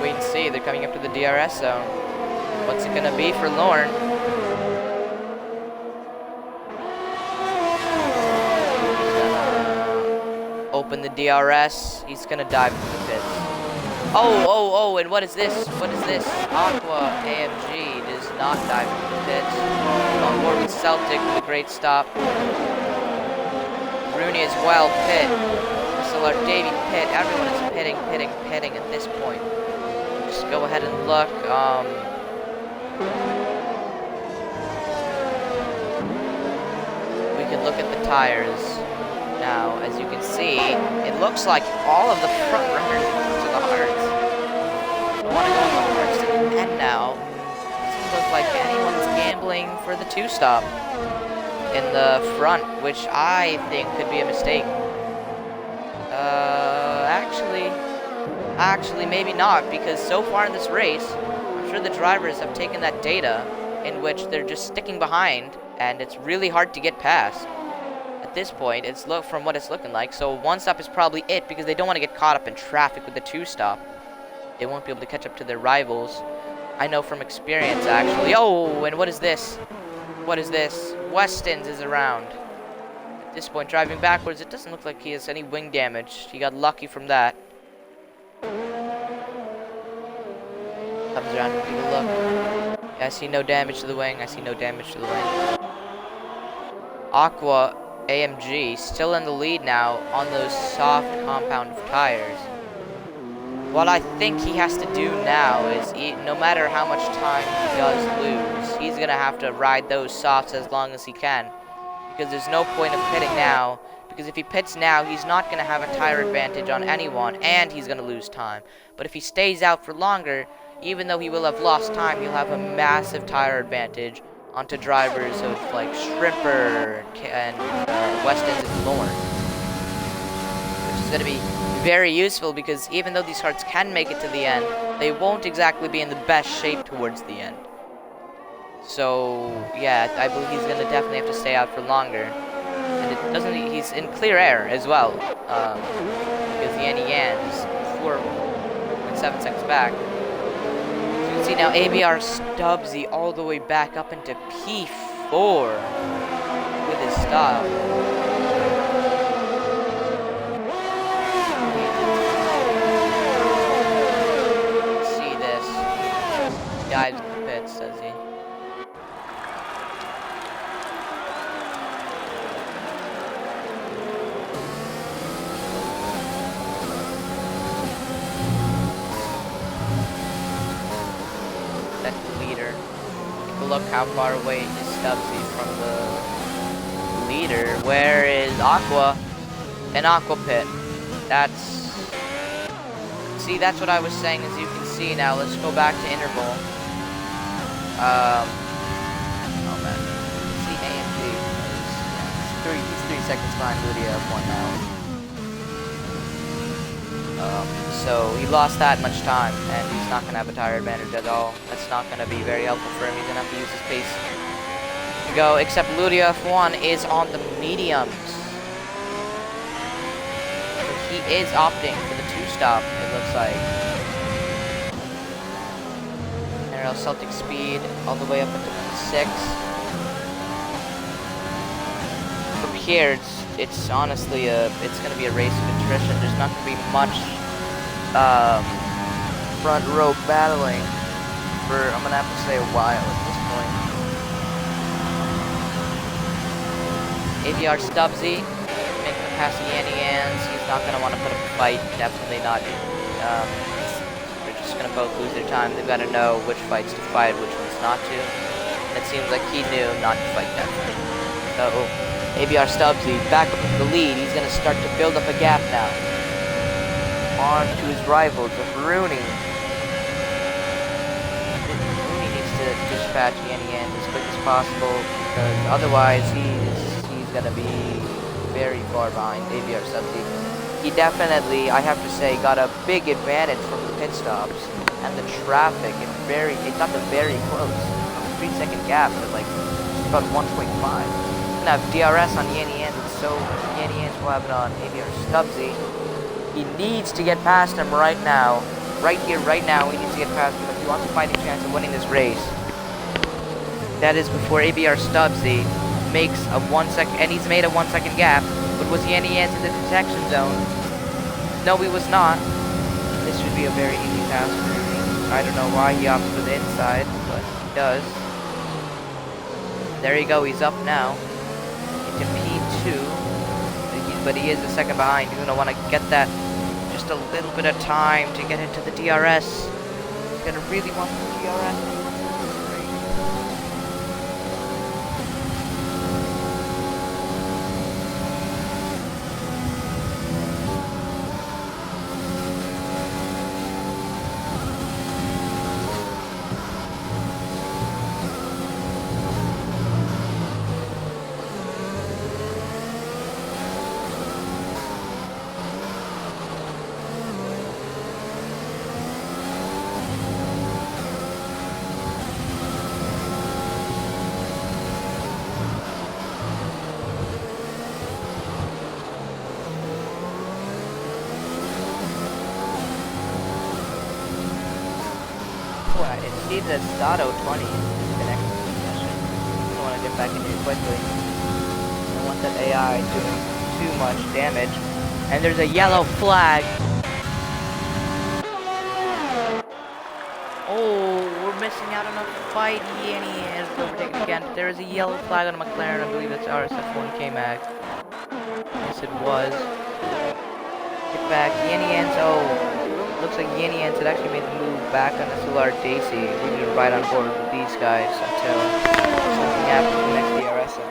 Wait and see. They're coming up to the DRS zone. What's it gonna be for Lorne? He's gonna open the DRS. He's gonna dive into the pits. Oh, and what is this? What is this? Aqua AMG does not dive into the pits. On board with Celtic with a great stop. Rooney as well, pit. Mr. Davey, pit. Everyone is pitting at this point. Just go ahead and look. We can look at the tires now. As you can see, it looks like all of the front runners to the hards. I want to go on the hards to the end now. It doesn't look like anyone's gambling for the two-stop in the front, which I think could be a mistake. Actually, maybe not, because so far in this race, I'm sure the drivers have taken that data in which they're just sticking behind, and it's really hard to get past. At this point, from what it's looking like, so one stop is probably it, because they don't want to get caught up in traffic with the two stop. They won't be able to catch up to their rivals. I know from experience, actually. Oh, and what is this? What is this? Weston's is around. At this point, driving backwards, it doesn't look like he has any wing damage. He got lucky from that. Comes around and take a look. Yeah, I see no damage to the wing. I see no damage to the wing. Aqua AMG still in the lead now on those soft compound tires. What I think he has to do now is, no matter how much time he does lose, he's going to have to ride those softs as long as he can. Because there's no point of pitting now. Because if he pits now, he's not going to have a tire advantage on anyone, and he's going to lose time. But if he stays out for longer, even though he will have lost time, he'll have a massive tire advantage onto drivers of like Shrimper and Westons and more. Which is going to be very useful, because even though these carts can make it to the end, they won't exactly be in the best shape towards the end. So yeah, I believe he's gonna definitely have to stay out for longer, and it doesn't. He's in clear air as well, because Yanni Yan is 4.7 seconds back. So you can see now ABR Stubbsy all the way back up into P4 with his stop. Dives in the pits, does he? That's the leader. Take a look how far away is Stubbsy from the leader. Where is Aqua? An Aqua pit. See, that's what I was saying, as you can see now. Let's go back to interval. Oh man. See, AMG he's 3 seconds behind Lydia F1 now. So he lost that much time, and he's not gonna have a tire advantage at all. That's not gonna be very helpful for him. He's gonna have to use his pace to go, except Lydia F1 is on the mediums. So he is opting for the 2-stop, it looks like. Celtic speed all the way up into P6. From here, it's honestly it's gonna be a race of attrition. There's not gonna be much front row battling for, I'm gonna have to say, a while at this point. ABR Stubbsy making it past Yanni Yans. He's not gonna want to put up a fight. Definitely not. Gonna both lose their time. They've got to know which fights to fight, which ones not to. And it seems like he knew not to fight that fight. So ABR Stubbsy back up into the lead. He's gonna start to build up a gap now. On to his rivals of Rooney. Rooney needs to dispatch Yanni Yan as quick as possible, because otherwise he's gonna be very far behind ABR Stubbsy. He definitely, I have to say, got a big advantage from the pit stops and the traffic. It got them very close. A 3-second gap to like about 1.5. Gonna have DRS on Yanni Yans, so Yanni Yans will have it on ABR Stubbsy. He needs to get past him right now. Right here, right now, he needs to get past him if he wants a fighting chance of winning this race. That is before ABR Stubbsy makes a 1 second, and he's made a 1 second gap. But was Yanni Yans in the detection zone? No, he was not. This should be a very easy pass for me. I don't know why he opts for the inside, but he does. There you go, he's up now into P2. But he is a second behind. He's going to want to get that just a little bit of time to get into the DRS. He's going to really want the DRS. I see that Stato 20 is the next session. I want to get back in here quickly. I don't want that AI doing too much damage. And there's a yellow flag. Oh, we're missing out on a fight. Yanni is overtaken again. There is a yellow flag on a McLaren. I believe that's RSF1 K-Mag. Yes, it was. Get back. Yanians. Oh, looks like Yanians had actually made the move back on the Solar Daisy. We're going to ride on board with these guys until something happens in the next DRS.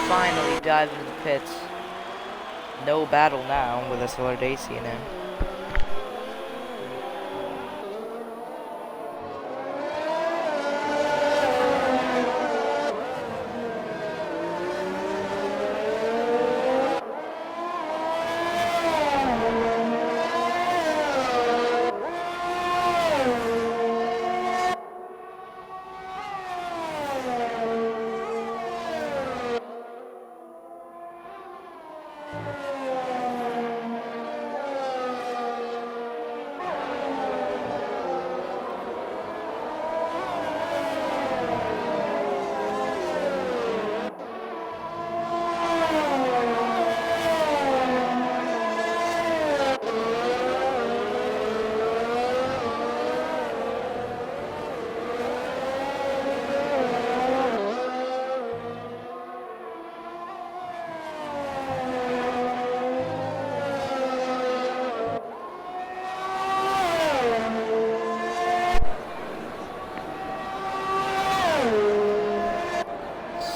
Finally dives into the pits. No battle now with a Solar Daisy in him.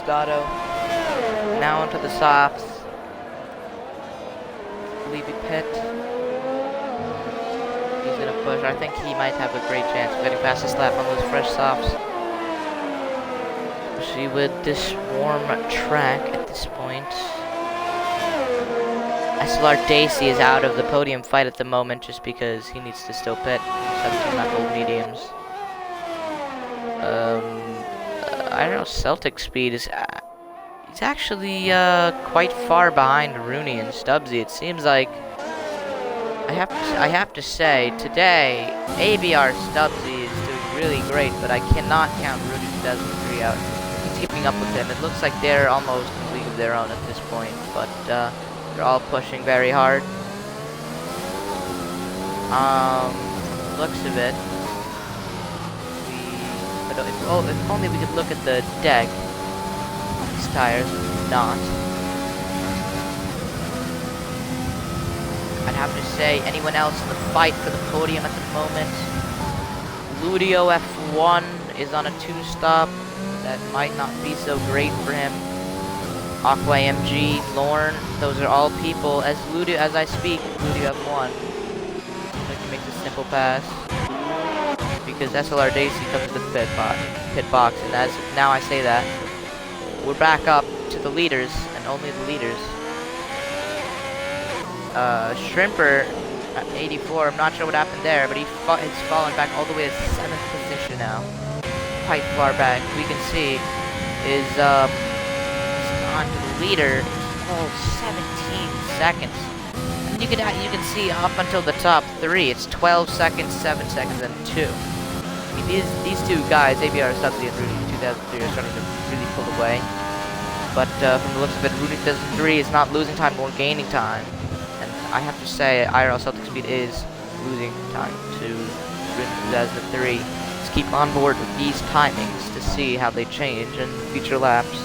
Stato. Now onto the softs. Levy pit. He's gonna push. I think he might have a great chance of getting past this lap on those fresh softs. Especially with this warm track at this point. SLR Daisy is out of the podium fight at the moment just because he needs to still pit. 17 lap old mediums. I don't know, Celtic speed is he's actually quite far behind Rooney and Stubbsy. It seems like I have to say today ABR Stubbsy is doing really great, but I cannot count Rooney 2003 out. He's keeping up with him. It looks like they're almost in a league of their own at this point, but they're all pushing very hard. Looks of it. If only we could look at the deck on these tires. Not. I'd have to say anyone else in the fight for the podium at the moment. Ludio F1 is on a 2-stop. That might not be so great for him. Aqua MG, Lorne, those are all people. As I speak, Ludio F1. Like he makes a simple pass. Because SLR Daisy comes to the pit box, and as now I say that, we're back up to the leaders, and only the leaders. Shrimper at 84, I'm not sure what happened there, but he's fallen back all the way to 7th position now. Quite far back, we can see, is on to the leader, oh, 17 seconds. And you can see up until the top 3, it's 12 seconds, 7 seconds, and 2. I mean, these two guys, ABR Stubbsy and Rooney 2003, are starting to really pull away. But from the looks of it, Rooney 2003 is not losing time, more gaining time. And I have to say, IRL Celtic Speed is losing time to Rooney 2003. Let's keep on board with these timings to see how they change in future laps.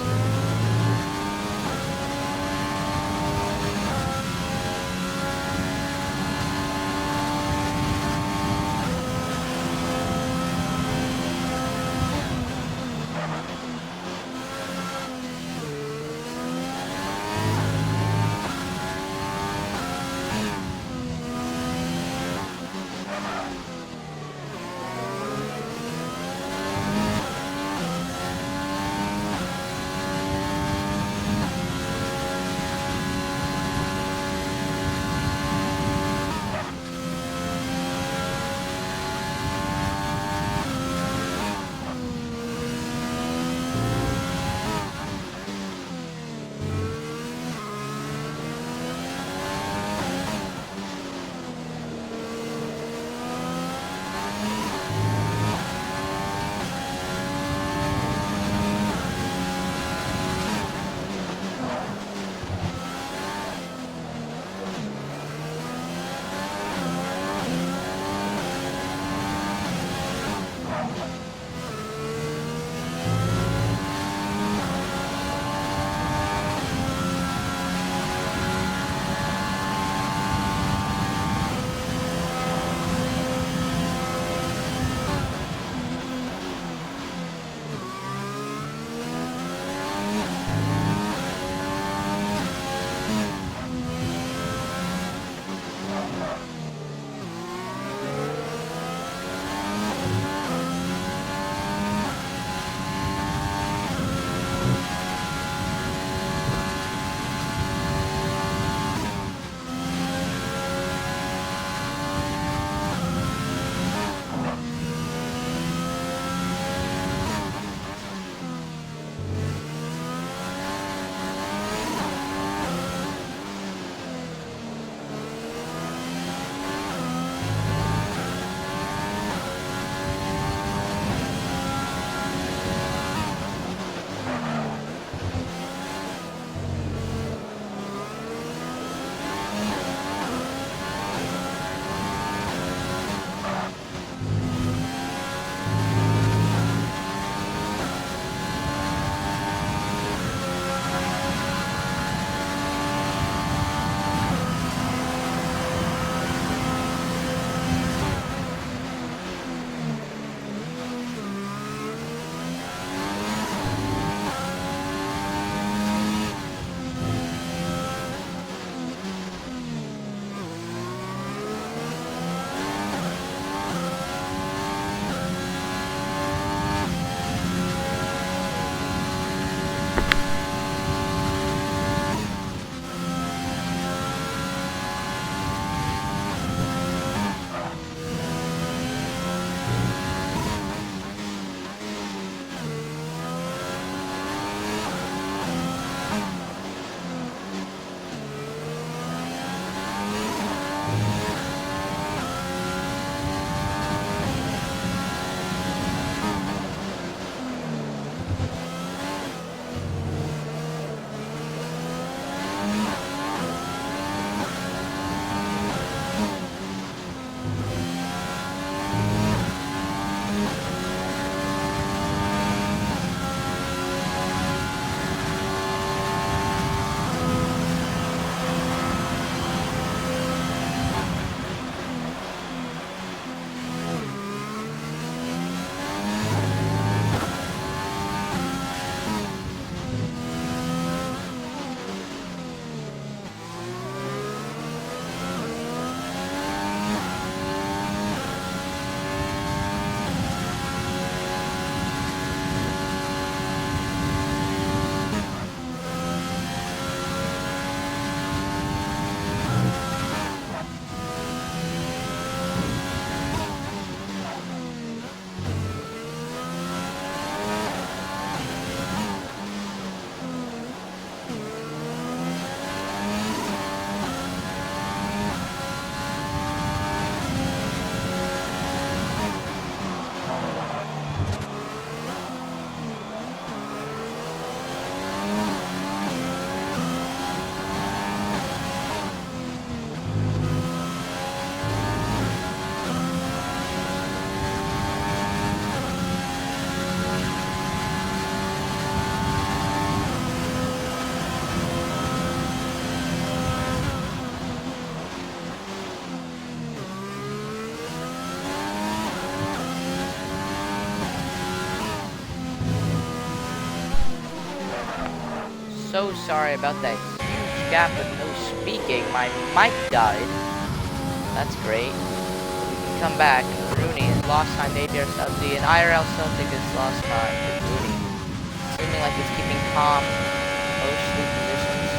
so sorry about that huge gap with no speaking. My mic died. That's great. We can come back. Rooney has lost time to ABR Subsea, and IRL Celtic has lost time to Rooney. Seeming like he's keeping calm mostly positions.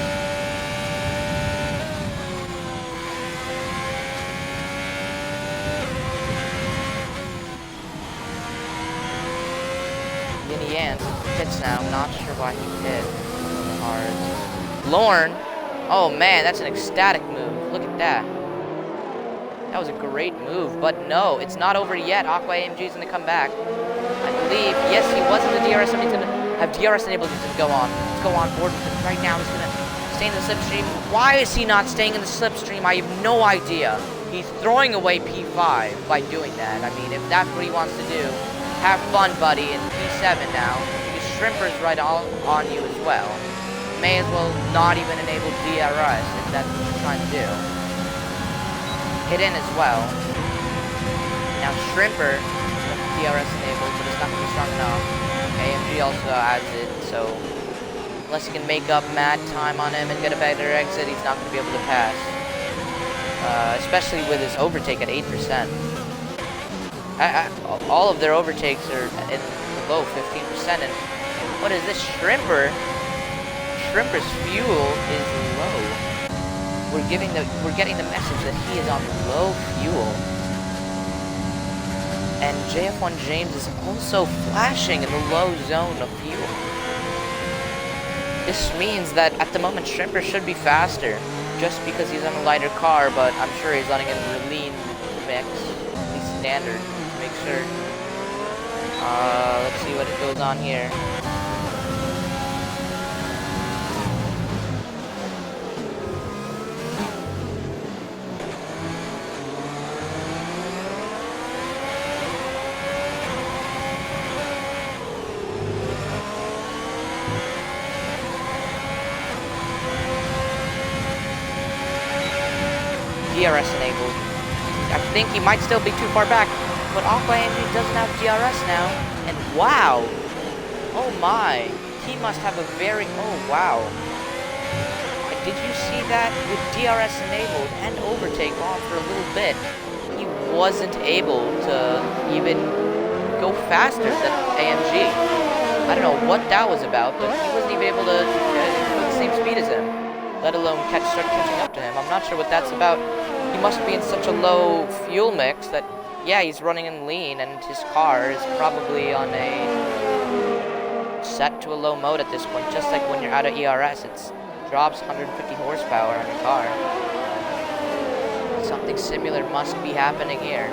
Yinny Yans hits now. Not sure why he hit hard. Lorne. Oh man, that's an ecstatic move. Look at that. That was a great move, but no, it's not over yet. Aqua AMG is going to come back. I believe, yes, he was in the DRS, and he's going to have DRS enabled. He's going to go on. Let's go on board with him right now. He's going to stay in the slipstream. Why is he not staying in the slipstream? I have no idea. He's throwing away P5 by doing that. I mean, if that's what he wants to do, have fun, buddy, in P7 now. Because Shrimper's right on you as well. May as well not even enable DRS if that's what you're trying to do. Hit in as well. Now Shrimper, DRS enabled, but it's not going to be strong enough. AMG also adds it, so unless he can make up mad time on him and get a better exit, he's not going to be able to pass. Especially with his overtake at 8%. All of their overtakes are in the low 15%, and what is this? Shrimper's fuel is low. We're getting the message that he is on low fuel. And JF1 James is also flashing in the low zone of fuel. This means that at the moment Shrimper should be faster, just because he's on a lighter car, but I'm sure he's letting in a lean mix, at least standard, to make sure. Let's see what goes on here. DRS enabled. I think he might still be too far back, but Aqua AMG doesn't have DRS now. And wow! Oh my! He must have a very... Oh wow! Did you see that? With DRS enabled and overtake on for a little bit, he wasn't able to even go faster than AMG. I don't know what that was about, but he wasn't even able to go the same speed as him, let alone start catching up to him. I'm not sure what that's about. He must be in such a low fuel mix that, yeah, he's running in lean, and his car is probably on a set to a low mode at this point. Just like when you're out of ERS, it drops 150 horsepower on your car. Something similar must be happening here.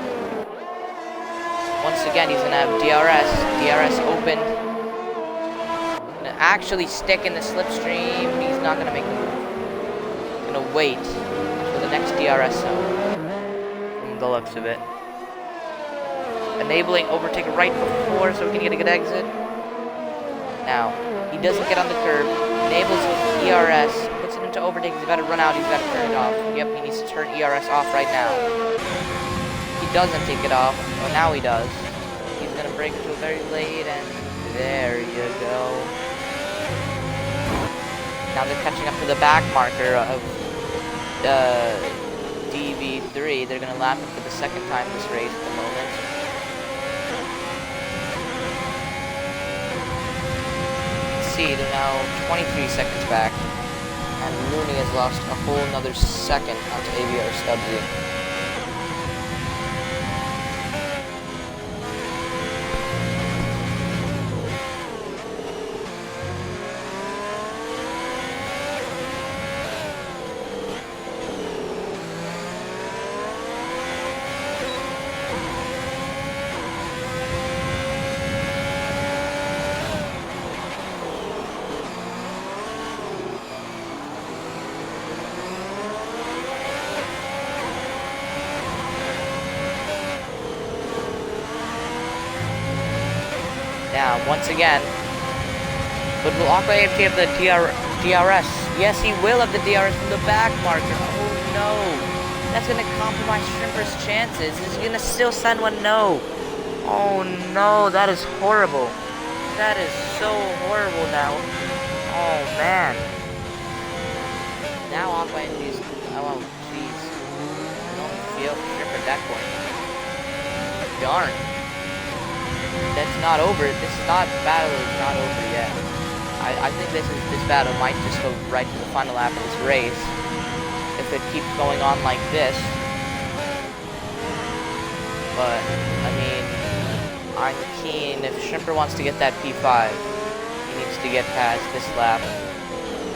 Once again, he's gonna have DRS open. Gonna actually stick in the slipstream. He's not gonna make the move. Gonna wait for the next DRS zone, from the looks of it. Enabling overtake right before so we can get a good exit. Now, he doesn't get on the curb, enables ERS, puts it into overtake, he's got to run out, he's got to turn it off. Yep, he needs to turn ERS off right now. He doesn't take it off. Oh, now he does. He's going to brake to a very late, and there you go. Now they're catching up to the back marker of DV3. They're going to lap him for the second time this race at the moment. They're now 23 seconds back, and Rooney has lost a whole another second onto ABR Stubbsy. Now, once again, but will Aqua AFK have the DRS? Yes, he will have the DRS from the back marker. Oh no, that's going to compromise Shrimper's chances. Is he going to still send one? No. Oh no, that is horrible. That is so horrible now. Oh man. Now Aqua Energy's. Oh jeez. I don't feel Shrimp at that point. Darn. That's not over. This battle is not over yet. I think this battle might just go right to the final lap of this race. If it keeps going on like this. But I mean, I'm keen. If Shrimper wants to get that P5, he needs to get past this lap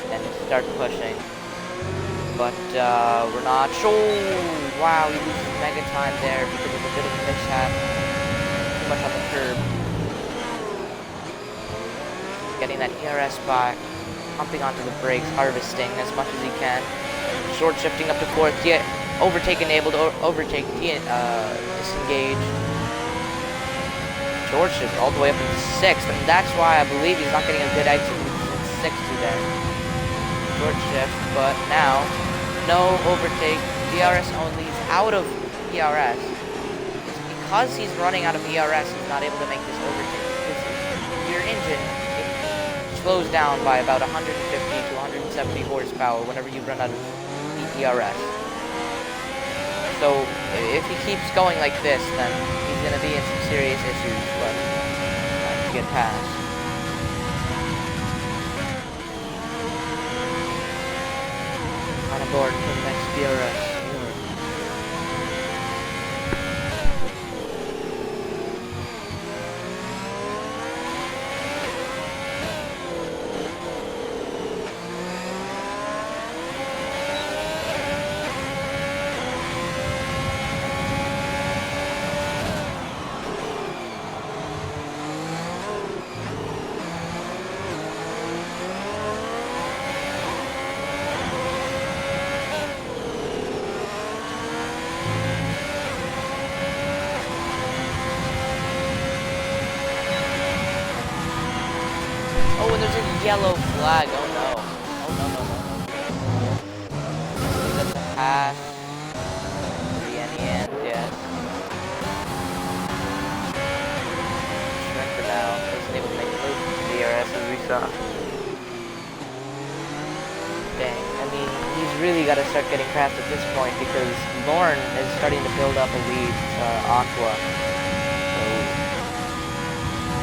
and start pushing. But we're not sure. Wow, he loses mega time there because of a bit of a mishap. Too much on the curb. Getting that ERS back, pumping onto the brakes, harvesting as much as he can. Short shifting up to fourth. Yeah, overtake enabled. Overtake disengaged. Short shift all the way up into sixth, and that's why I believe he's not getting a good exit in sixth there. Short shift, but now no overtake. ERS only. He's out of ERS. It's because he's running out of ERS, he's not able to make this overtake. Because your engine slows down by about 150 to 170 horsepower whenever you run out of ERS. So if he keeps going like this, then he's going to be in some serious issues, but to get past. On board for the next DRS. Oh, and there's a yellow flag. Oh no. Oh no, no, no, no. That's a pass. The end, yes. Shrimper now. Wasn't able to make a move to the DRS as we saw. Dang. I mean, he's really got to start getting past at this point because Lauren is starting to build up a lead, Aqua.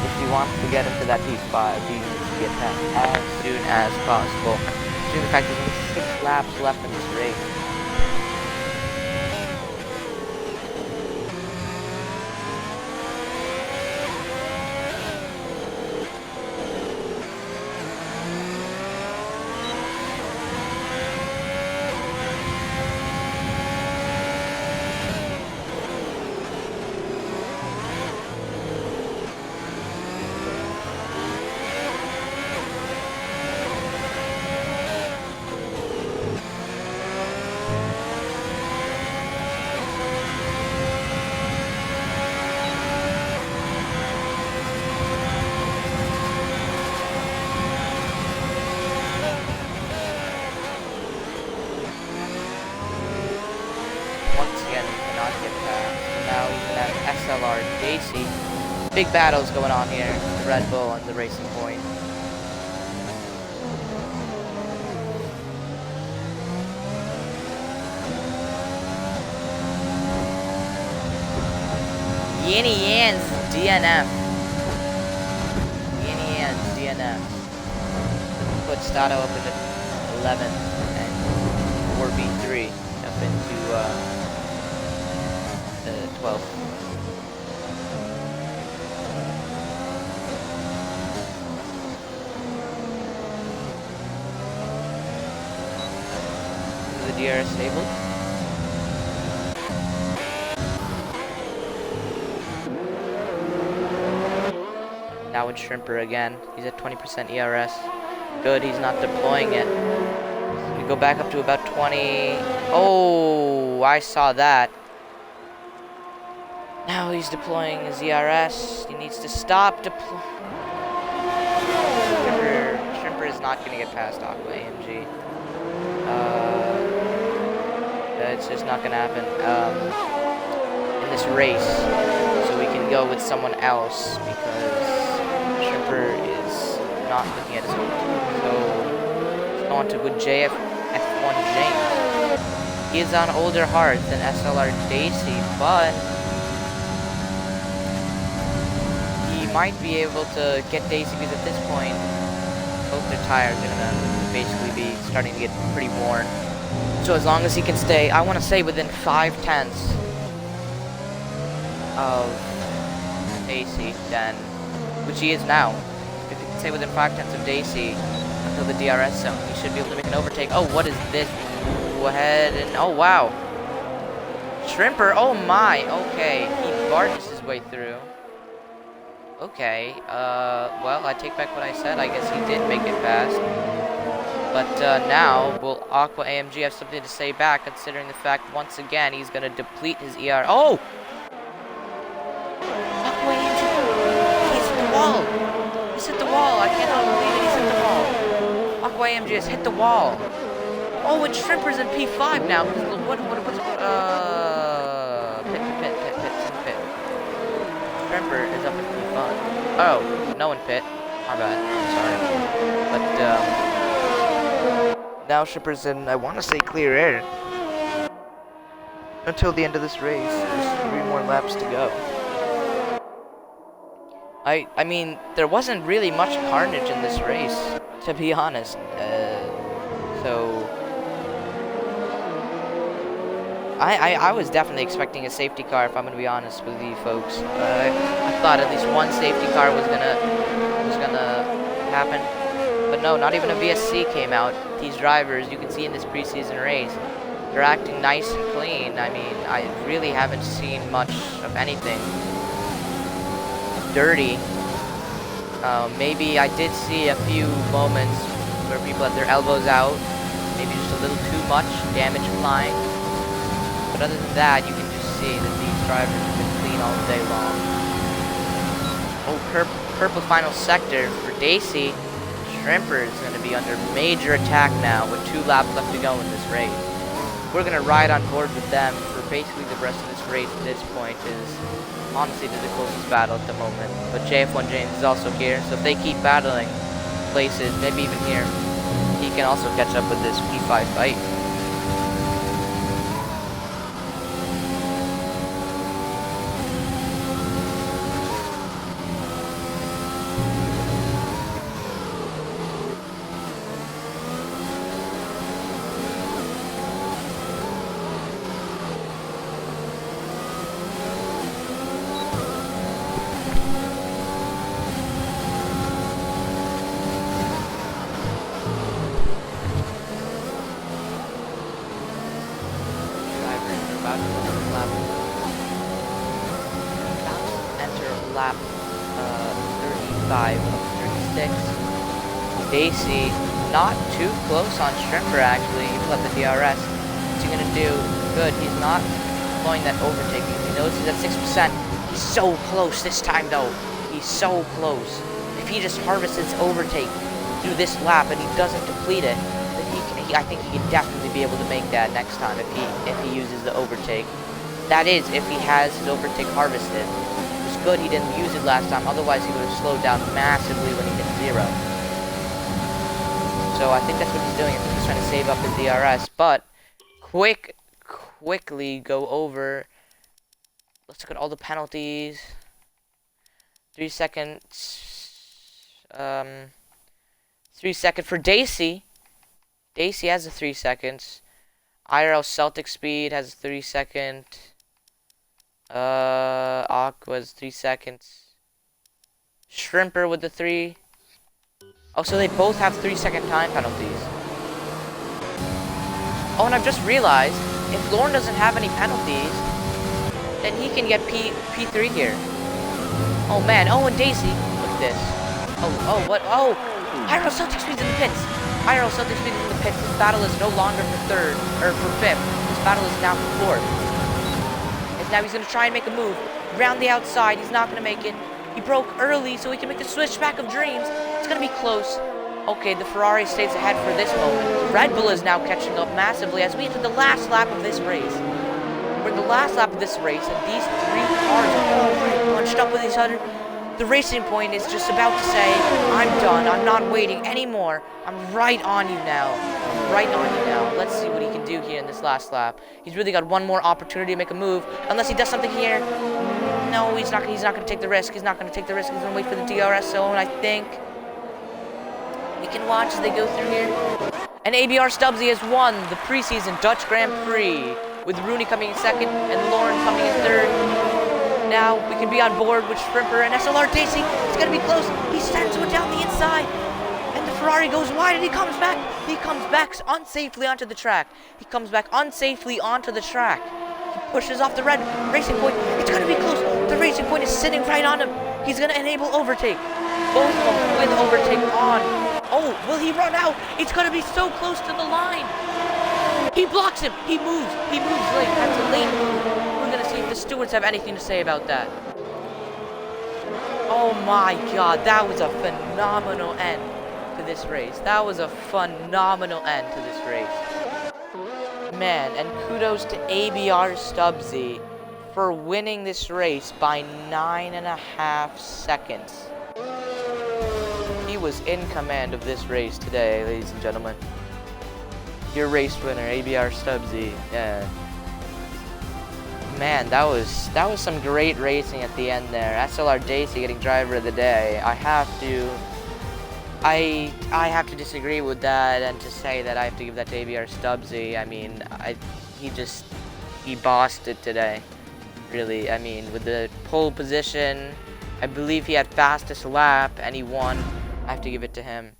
If he wants to get into that P5, he needs to get past as soon as possible. Due to the fact that there's 6 laps left in this race. SLR Daisy. Big battles going on here. The Red Bull and the Racing Point. Yanny Yan's DNF. Yanny Yan's DNF. Put Stato up into 11th and 4v3 up into 12th. The DRS stable. Now with Shrimper again. He's at 20% ERS. Good, he's not deploying it. We go back up to about 20. Oh, I saw that. Now he's deploying his ERS. He needs to stop deploying. Shrimper is not going to get past Aqua AMG. It's just not going to happen in this race. So we can go with someone else because Shrimper is not looking at his overtake. So, let's go on to good JF1 James. He is on older hearts than SLR Daisy, but he might be able to get Daisy because at this point, both their tires are gonna basically be starting to get pretty worn. So as long as he can stay, I want to say within 5/10 of Daisy, then, which he is now. If he can stay within 5/10 of Daisy until the DRS zone, he should be able to make an overtake. Oh, what is this? Go ahead and, oh wow. Shrimper, oh my, okay. He barges his way through. Okay, well, I take back what I said. I guess he did make it past. But now, will Aqua AMG have something to say back, considering the fact, once again, he's going to deplete his ER. Oh! Aqua AMG! He's hit the wall! He's hit the wall! I cannot believe it, he's hit the wall! Aqua AMG has hit the wall! Oh, and Shrimper's in P5 now! What's pit. Shrimper is up in P5. Oh, no in pit. My bad. I'm sorry. But, now Shrimper's in, I want to say, clear air. Until the end of this race. There's 3 more laps to go. I mean, there wasn't really much carnage in this race, to be honest. So I was definitely expecting a safety car, if I'm gonna be honest with you folks. I thought at least one safety car was gonna happen, but no, not even a VSC came out. These drivers, you can see in this preseason race, they're acting nice and clean. I mean, I really haven't seen much of anything dirty. Maybe I did see a few moments where people had their elbows out, maybe just a little too much damage flying. But other than that, you can just see that these drivers have been clean all day long. Oh, purple final sector for Daisy. Shrimper is going to be under major attack now with 2 laps left to go in this race. We're going to ride on board with them for basically the rest of this race. At this point is honestly the closest battle at the moment. But JF1 James is also here, so if they keep battling places, maybe even here, he can also catch up with this P5 fight. Lap 35 of 36. Daisy not too close on Shrimper actually. He put the DRS. What's he gonna do? Good, he's not blowing that overtaking. He knows he's at 6%. He's so close this time though. He's so close. If he just harvests his overtake through this lap and he doesn't deplete it, then I think he can definitely be able to make that next time if he uses the overtake. That is, if he has his overtake harvested. Good he didn't use it last time, otherwise he would have slowed down massively when he hit 0. So I think that's what he's doing. He's trying to save up his DRS, but quickly go over. Let's look at all the penalties. 3 seconds. 3 seconds for Daisy. Daisy has a 3 seconds. IRL Celtic Speed has a 3 second. Aqua's 3 seconds. Shrimper with the 3. Oh, so they both have 3 second time penalties. Oh, and I've just realized, if Lauren doesn't have any penalties, then he can get P3 here. Oh man, oh, and Daisy, look at this. Oh, what, oh, IRL Celtic Speed's in the pits. IRL Celtic Speed is in the pits. This battle is no longer for 3rd, or for 5th. This battle is now for 4th. Now he's going to try and make a move. Round the outside, he's not going to make it. He broke early so he can make the switchback of dreams. It's going to be close. Okay, the Ferrari stays ahead for this moment. The Red Bull is now catching up massively as we enter the last lap of this race. We're in the last lap of this race, and these 3 cars are already bunched up with each other. The Racing Point is just about to say, I'm done. I'm not waiting anymore. I'm right on you now. I'm right on you now. Let's see what he can do here in this last lap. He's really got one more opportunity to make a move. Unless he does something here. No, he's not going to take the risk. He's not going to take the risk. He's going to wait for the DRS zone, I think. We can watch as they go through here. And ABR Stubbsy has won the preseason Dutch Grand Prix, with Rooney coming in second and Lauren coming in third. Now we can be on board with Shrimper and SLR Daisy. It's going to be close. He sends one down the inside. And the Ferrari goes wide and he comes back. He comes back unsafely onto the track. He comes back unsafely onto the track. He pushes off the red Racing Point. It's going to be close. The Racing Point is sitting right on him. He's going to enable overtake. Both of them with overtake on. Oh, will he run out? It's going to be so close to the line. He blocks him. He moves. He moves late. That's a late move. We're going to see if the stewards have anything to say about that. Oh my god, that was a phenomenal end to this race. That was a phenomenal end to this race. Man, and kudos to ABR Stubbsy for winning this race by 9.5 seconds. He was in command of this race today, ladies and gentlemen. Your race winner, ABR Stubbsy. Yeah. Man, that was some great racing at the end there. SLR Daisy getting driver of the day. I have to disagree with that and to say that I have to give that to ABR Stubbsy. I mean, he bossed it today. Really, I mean, with the pole position, I believe he had fastest lap and he won. I have to give it to him.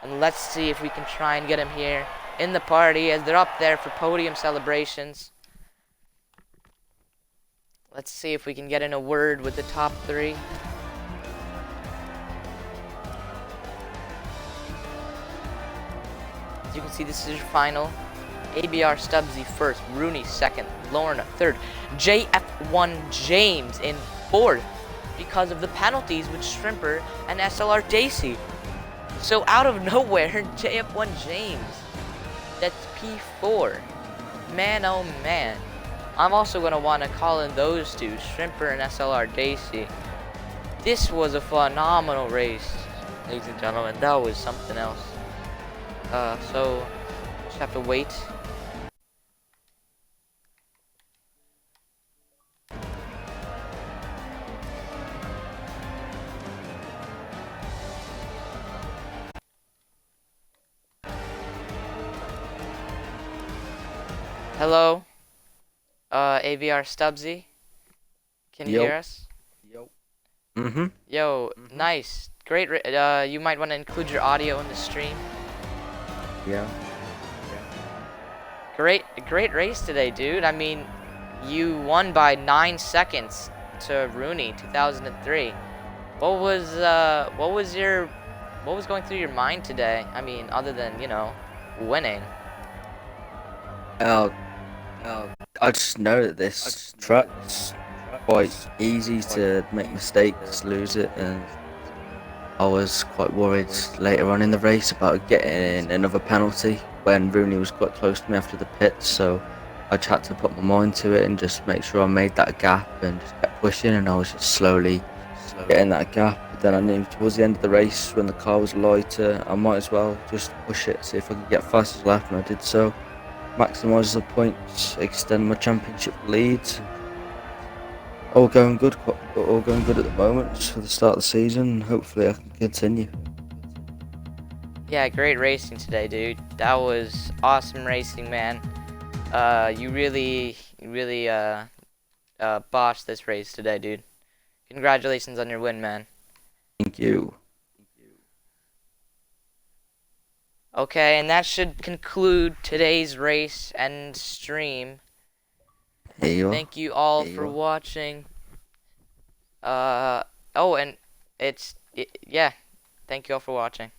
And let's see if we can try and get him here in the party as they're up there for podium celebrations. Let's see if we can get in a word with the top three. As you can see, this is your final. ABR Stubbsy first, Rooney second, Lorna third, JF1 James in fourth because of the penalties with Shrimper and SLR Daisy. So out of nowhere, JF1 James. That's P4. Man, oh man. I'm also going to want to call in those two, Shrimper and SLR Daisy. This was a phenomenal race, ladies and gentlemen. That was something else. So, just have to wait. Hello? AVR Stubbsy? Can you hear us? Yo. Yo, nice. Great. You might want to include your audio in the stream. Yeah. Great race today, dude. I mean, you won by 9 seconds to Rooney, 2003. What was going through your mind today? I mean, other than, you know, winning. I just know that this track's quite easy to make mistakes, lose it, and I was quite worried later on in the race about getting another penalty when Rooney was quite close to me after the pits, so I just had to put my mind to it and just make sure I made that gap and just kept pushing, and I was just slowly getting that gap. But then I knew towards the end of the race when the car was lighter, I might as well just push it, see if I could get fastest lap, and I did so. Maximise the points, extend my championship lead. All going good at the moment, just for the start of the season. Hopefully I can continue. Yeah, great racing today, dude. That was awesome racing, man. You really bossed this race today, dude. Congratulations on your win, man. Thank you. Okay, and that should conclude today's race and stream. Thank you all for watching. Yeah. Thank you all for watching.